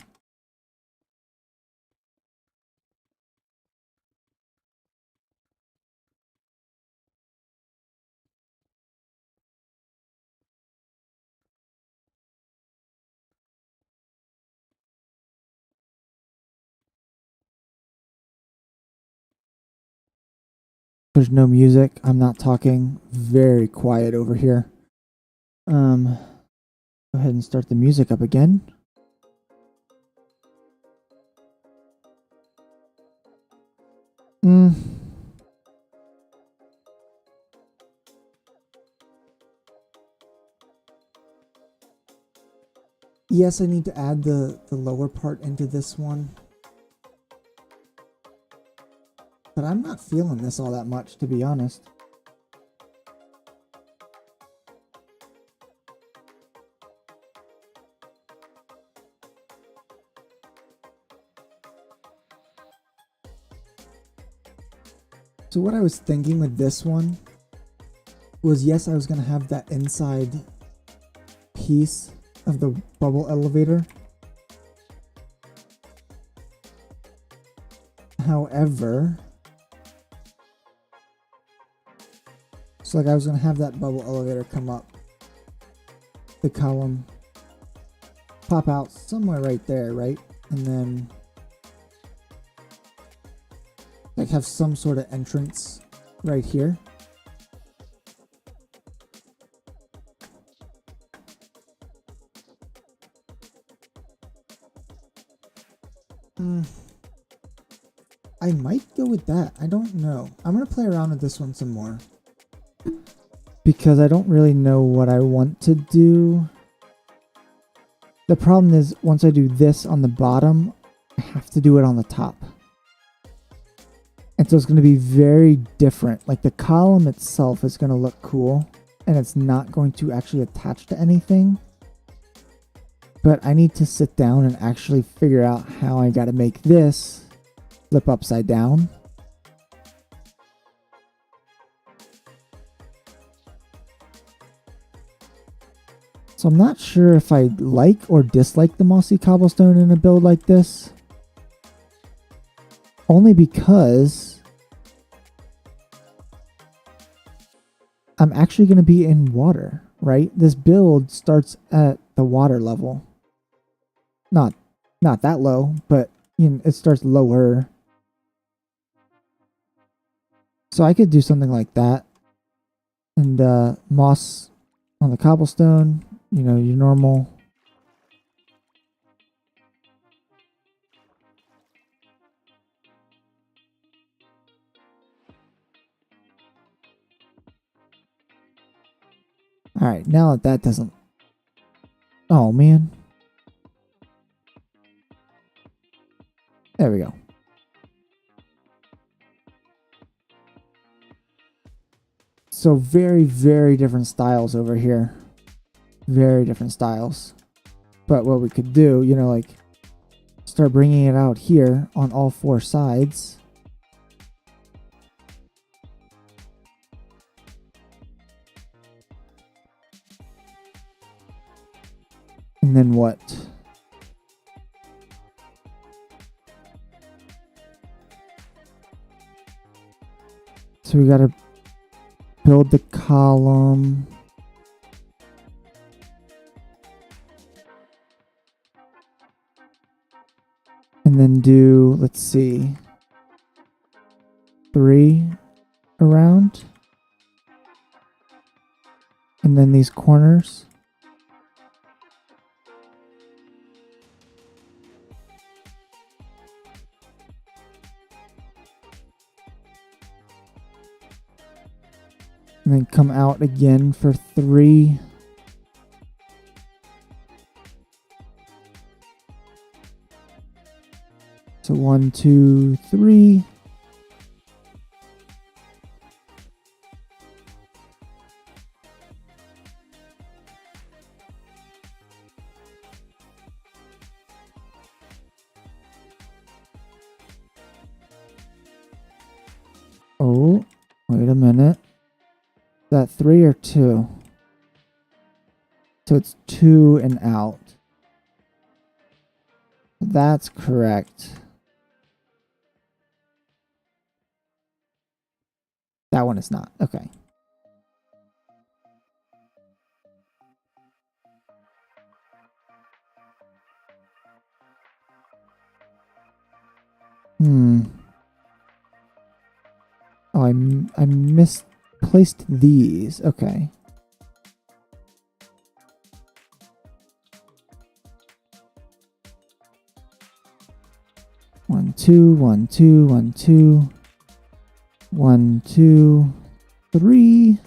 Speaker 1: There's no music. I'm not talking. Very quiet over here. Go ahead and start the music up again. Yes, I need to add the lower part into this one. But I'm not feeling this all that much, to be honest. So what I was thinking with this one was, yes, I was going to have that inside piece of the bubble elevator. However, so like I was going to have that bubble elevator come up, the column pop out somewhere right there, right? And then like have some sort of entrance right here. I might go with that. I don't know. I'm going to play around with this one some more, because I don't really know what I want to do. The problem is, once I do this on the bottom, I have to do it on the top. And so it's going to be very different. Like the column itself is going to look cool, and it's not going to actually attach to anything. But I need to sit down and actually figure out how I got to make this flip upside down. So I'm not sure if I like or dislike the mossy cobblestone in a build like this. Only because I'm actually going to be in water, right? This build starts at the water level. Not that low, but you know, it starts lower. So I could do something like that. And moss on the cobblestone, you know, your normal. All right, now that doesn't. Oh man. There we go. So very, very different styles over here. Very different styles. But what we could do, you know, like start bringing it out here on all four sides. And then what? So we got to build the column. And then do, let's see, 3 around. And then these corners. And then come out again for 3. So 1, 2, 3. Oh, wait a minute. Is that 3 or 2? So it's 2 and out. That's correct. That one is not. Okay. Oh, I misplaced these. Okay. One, two, 1, 2, 1, 2. 1, 2, 3.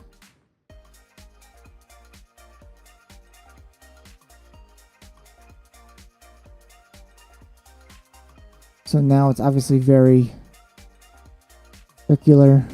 Speaker 1: So now it's obviously very circular.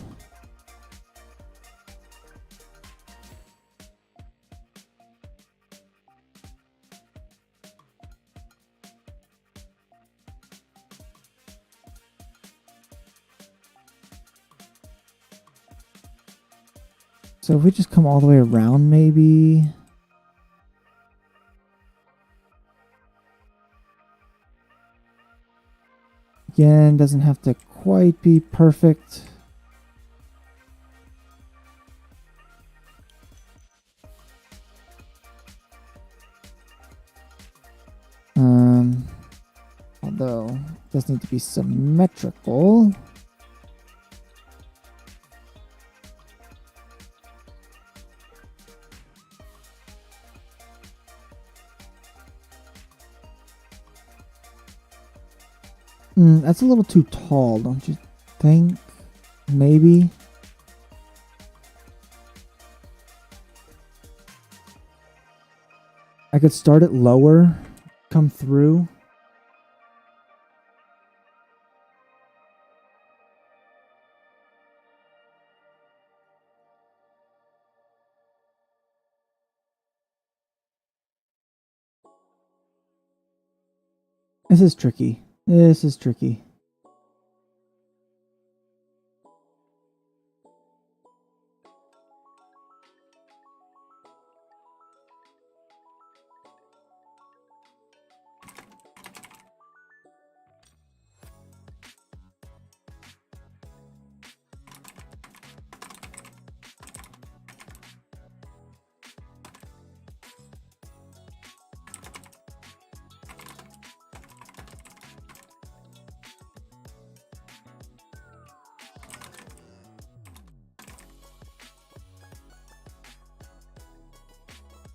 Speaker 1: So if we just come all the way around, maybe. Again, doesn't have to quite be perfect. Although it does need to be symmetrical. That's a little too tall, don't you think? Maybe. I could start it lower, come through. This is tricky. This is tricky.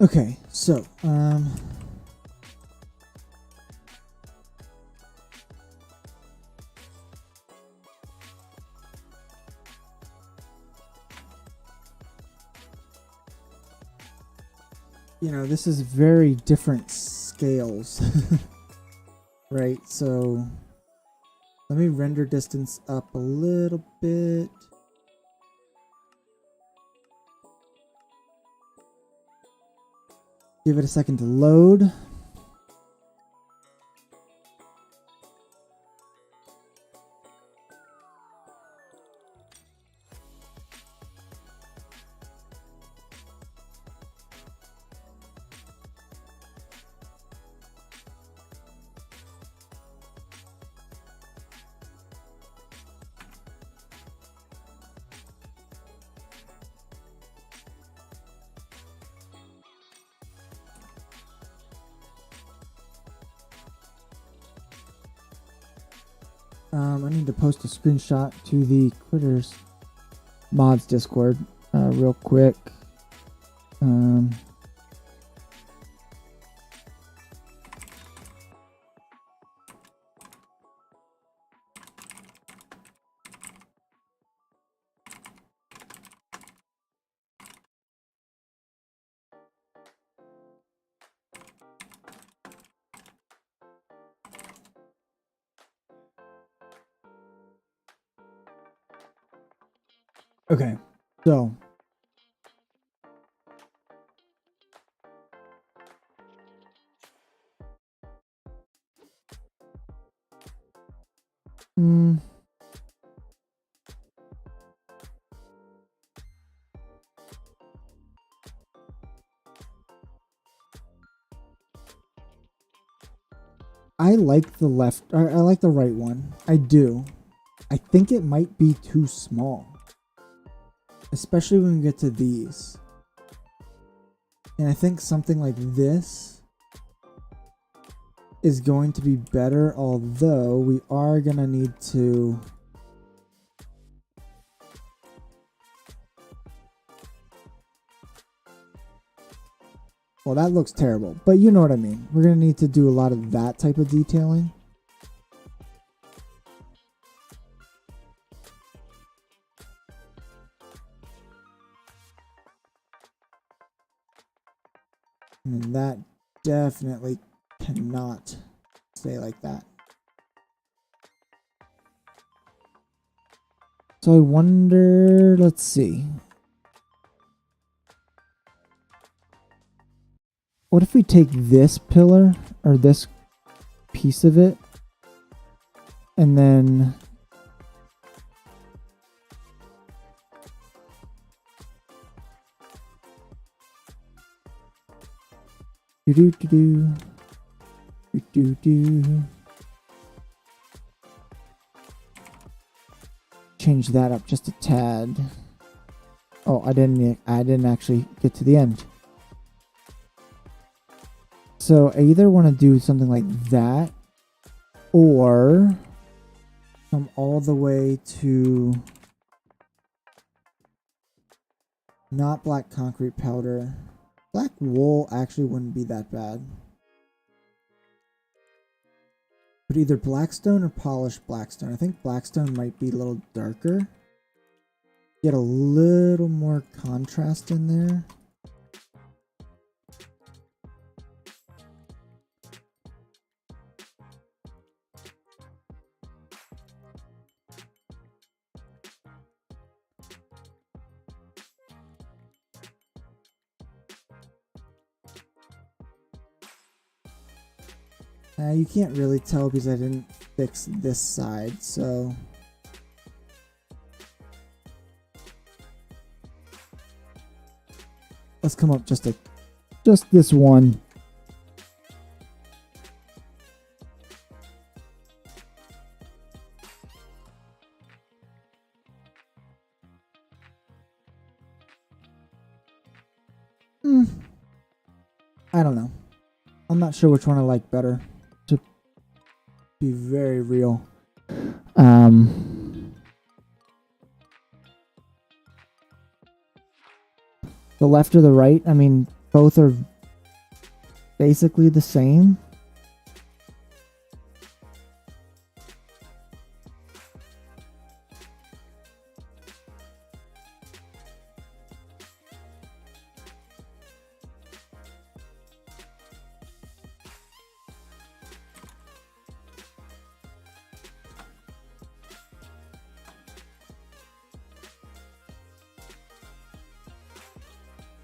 Speaker 1: Okay, so, you know, this is very different scales, right? So let me render distance up a little bit. Give it a second to load. I need to post a screenshot to the Critterz mods Discord real quick. Okay, so I like the left, I like the right one. I do. I think it might be too small, especially when we get to these. And I think something like this is going to be better, although we are gonna need to well, that looks terrible, but you know what I mean. We're gonna need to do a lot of that type of detailing. And that definitely cannot stay like that. So I wonder, let's see. What if we take this pillar or this piece of it and then change that up just a tad. Oh, I didn't actually get to the end. So I either want to do something like that or come all the way to not black concrete powder. Black wool actually wouldn't be that bad. But either blackstone or polished blackstone. I think blackstone might be a little darker. Get a little more contrast in there. You can't really tell because I didn't fix this side, so let's come up just this one. I don't know. I'm not sure which one I like better. To be very real. The left or the right, I mean, both are basically the same.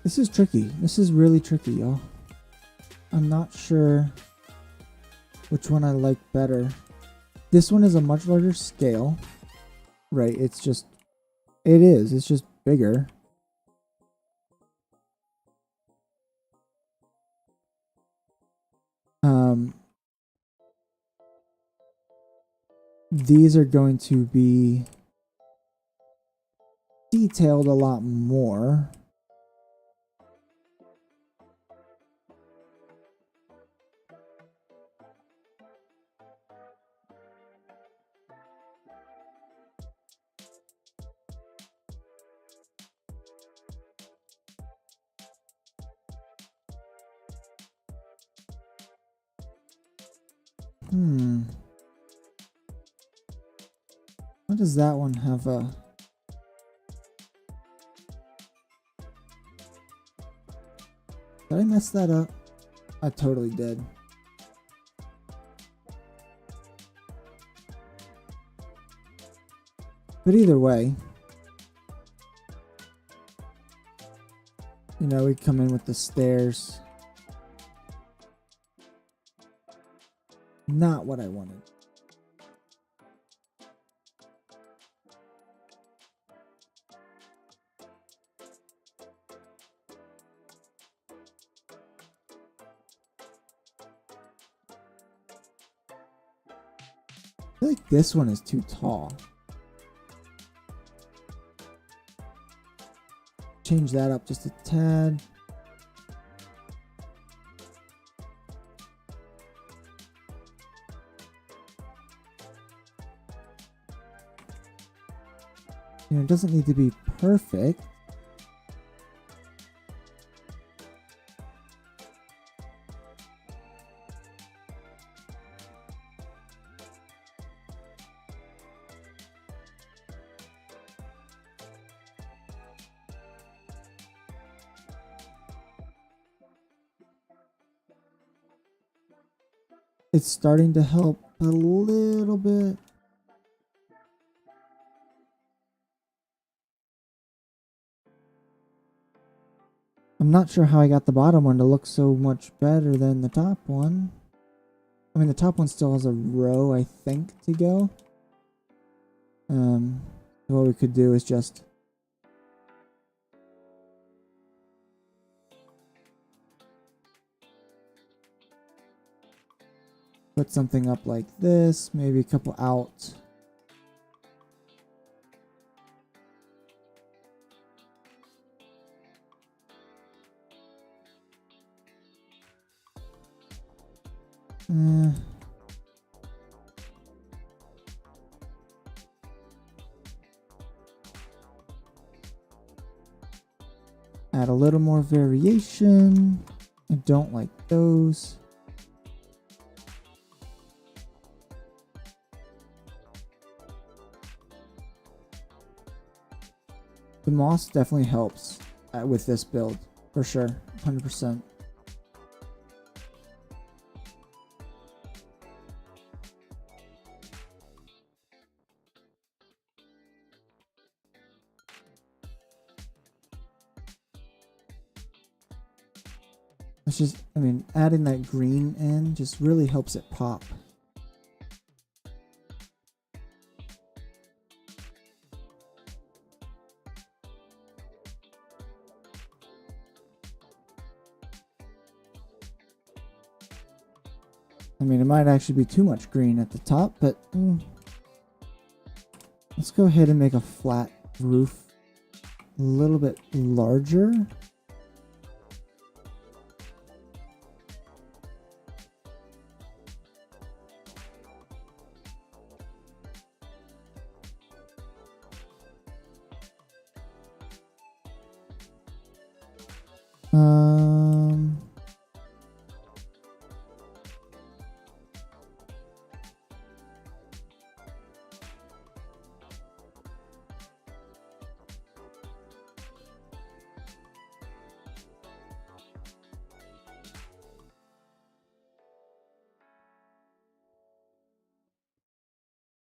Speaker 1: This is tricky. This is really tricky, y'all. I'm not sure which one I like better. This one is a much larger scale. Right, it's just bigger. These are going to be detailed a lot more. What does that one have a... Did I mess that up? I totally did. But either way, you know, we come in with the stairs. Not what I wanted. I feel like this one is too tall. Change that up just a tad. You know, it doesn't need to be perfect. It's starting to help a little bit. I'm not sure how I got the bottom one to look so much better than the top one. I mean, the top one still has a row, I think, to go. What we could do is just put something up like this, maybe a couple out. Add a little more variation. I don't like those. The moss definitely helps with this build, for sure, 100%. It's just, I mean, adding that green in just really helps it pop. I mean, it might actually be too much green at the top, but let's go ahead and make a flat roof a little bit larger.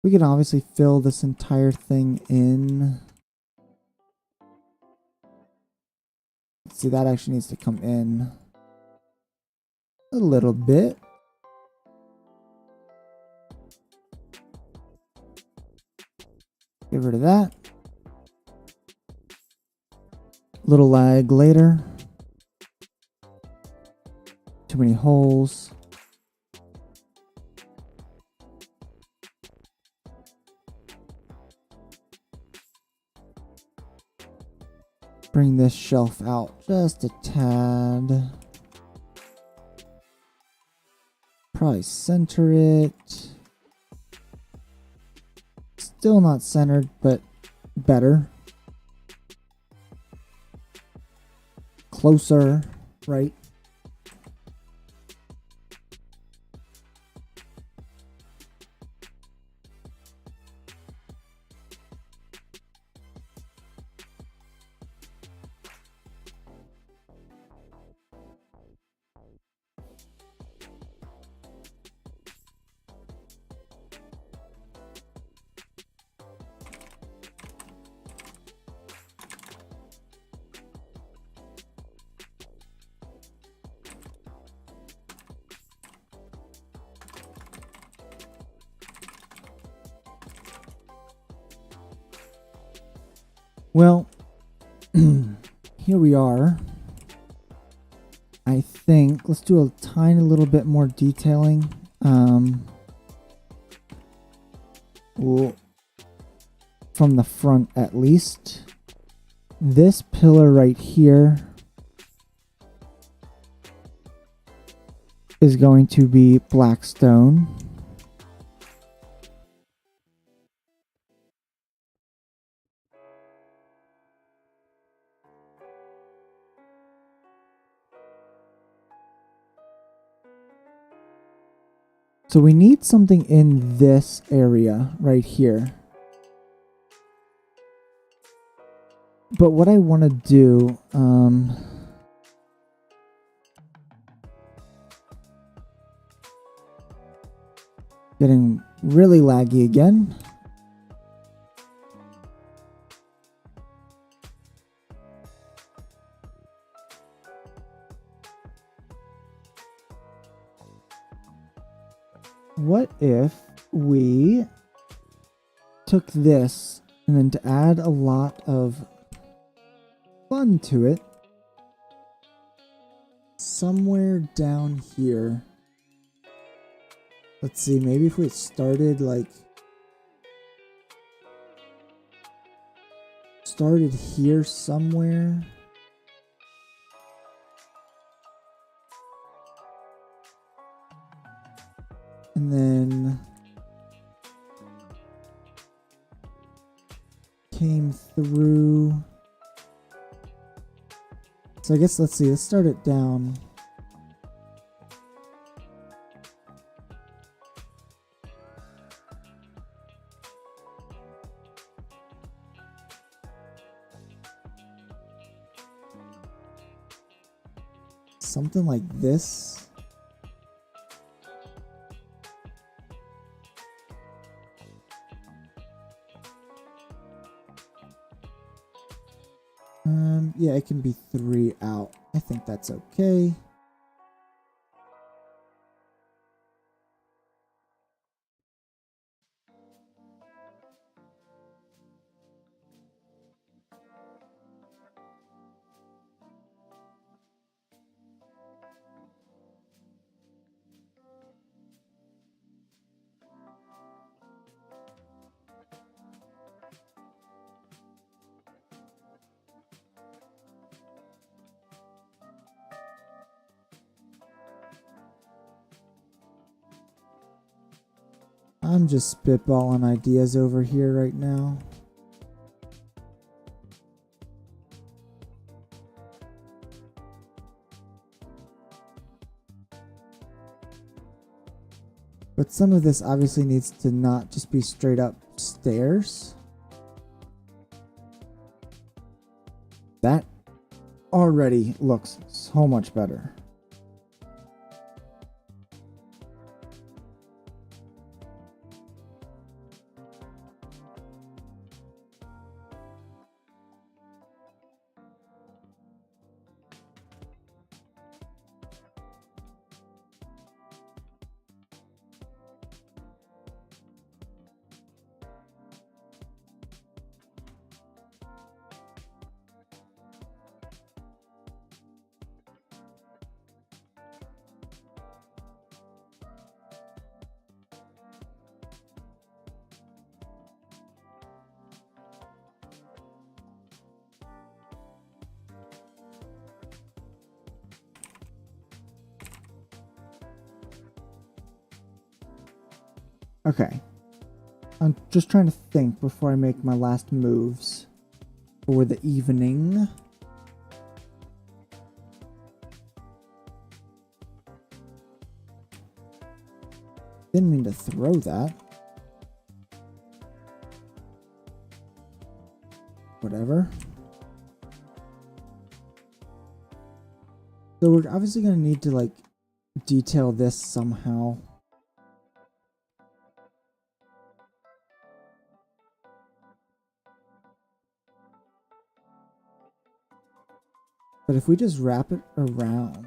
Speaker 1: We can obviously fill this entire thing in. Let's see, that actually needs to come in a little bit. Get rid of that. Little lag later. Too many holes. Bring this shelf out just a tad. Probably center it. Still not centered, but better. Closer, right? Well, here we are. I think let's do a tiny little bit more detailing. From the front at least. This pillar right here is going to be black stone. So we need something in this area right here. But what I want to do, getting really laggy again. what if we took this and then to add a lot of fun to it, somewhere down here, let's see, maybe if we started here somewhere. And then came through. So I guess, let's see, let's start it down. Something like this. Yeah, it can be 3 out. I think that's okay. I'm just spitballing ideas over here right now. But some of this obviously needs to not just be straight up stairs. That already looks so much better. Okay. I'm just trying to think before I make my last moves for the evening. Didn't mean to throw that. Whatever. So we're obviously going to need to detail this somehow. But if we just wrap it around.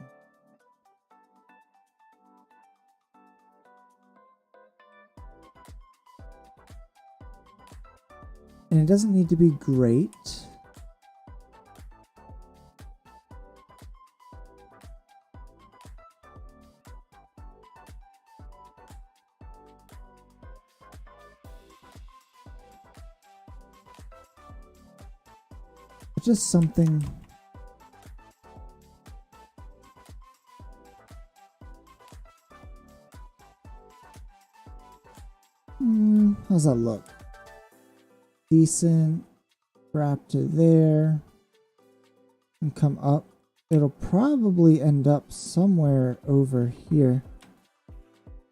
Speaker 1: And it doesn't need to be great. It's just something. How's that look? Decent. Wrap to there. And come up. It'll probably end up somewhere over here.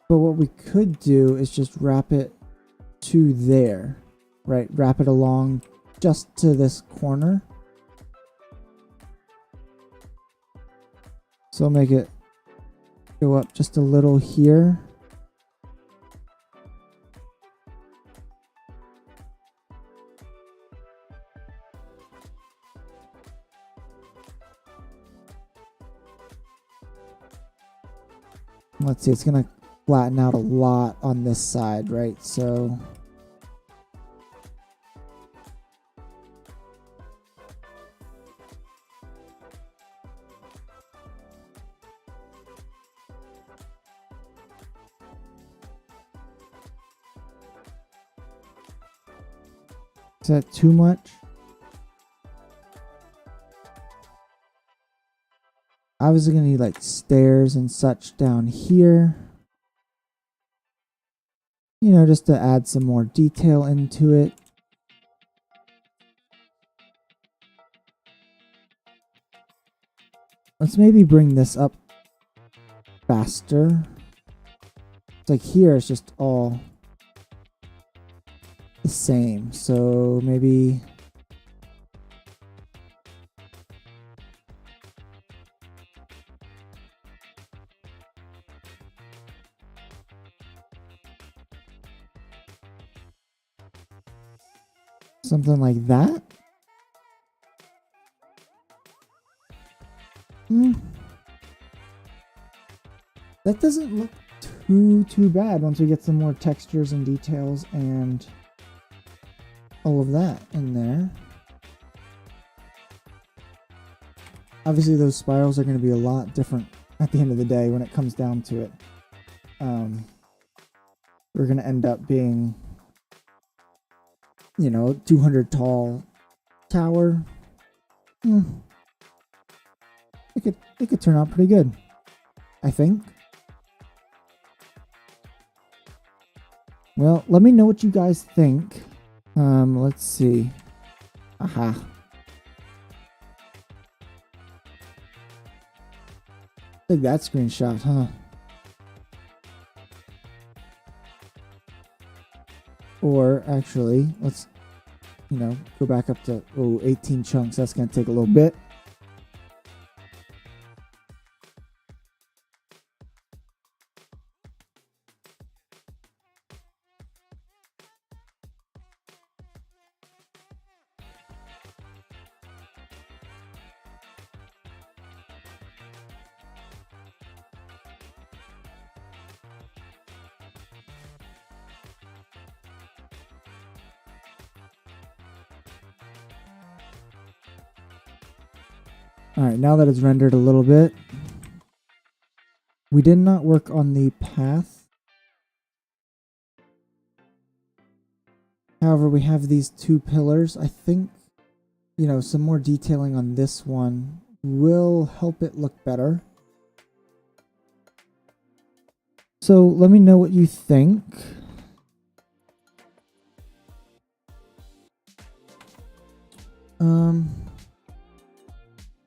Speaker 1: But what we could do is just wrap it to there. Right? Wrap it along just to this corner. So I'll make it go up just a little here. Let's see, it's gonna flatten out a lot on this side, right? So is that too much? Obviously gonna need like stairs and such down here. You know, just to add some more detail into it. Let's maybe bring this up faster. It's like here it's just all the same. So maybe something like that. That doesn't look too bad once we get some more textures and details and all of that in there. Obviously those spirals are going to be a lot different at the end of the day when it comes down to it. We're going to end up being, you know, 200 tall tower. It could turn out pretty good, I think. Well, let me know what you guys think. Let's see. Aha. Take that screenshot, huh? Or actually, let's, you know, go back up to 18 chunks. That's going to take a little bit. Alright, now that it's rendered a little bit, we did not work on the path. However, we have these two pillars. I think, you know, some more detailing on this one will help it look better. So let me know what you think.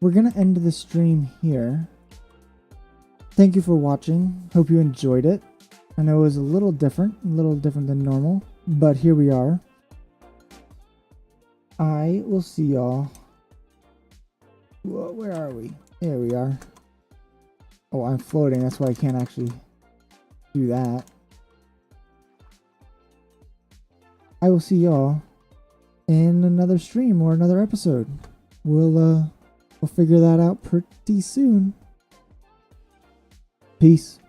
Speaker 1: We're going to end the stream here. Thank you for watching. Hope you enjoyed it. I know it was a little different than normal, but here we are. I will see y'all. Where are we? There we are. Oh, I'm floating. That's why I can't actually do that. I will see y'all in another stream or another episode. We'll figure that out pretty soon. Peace.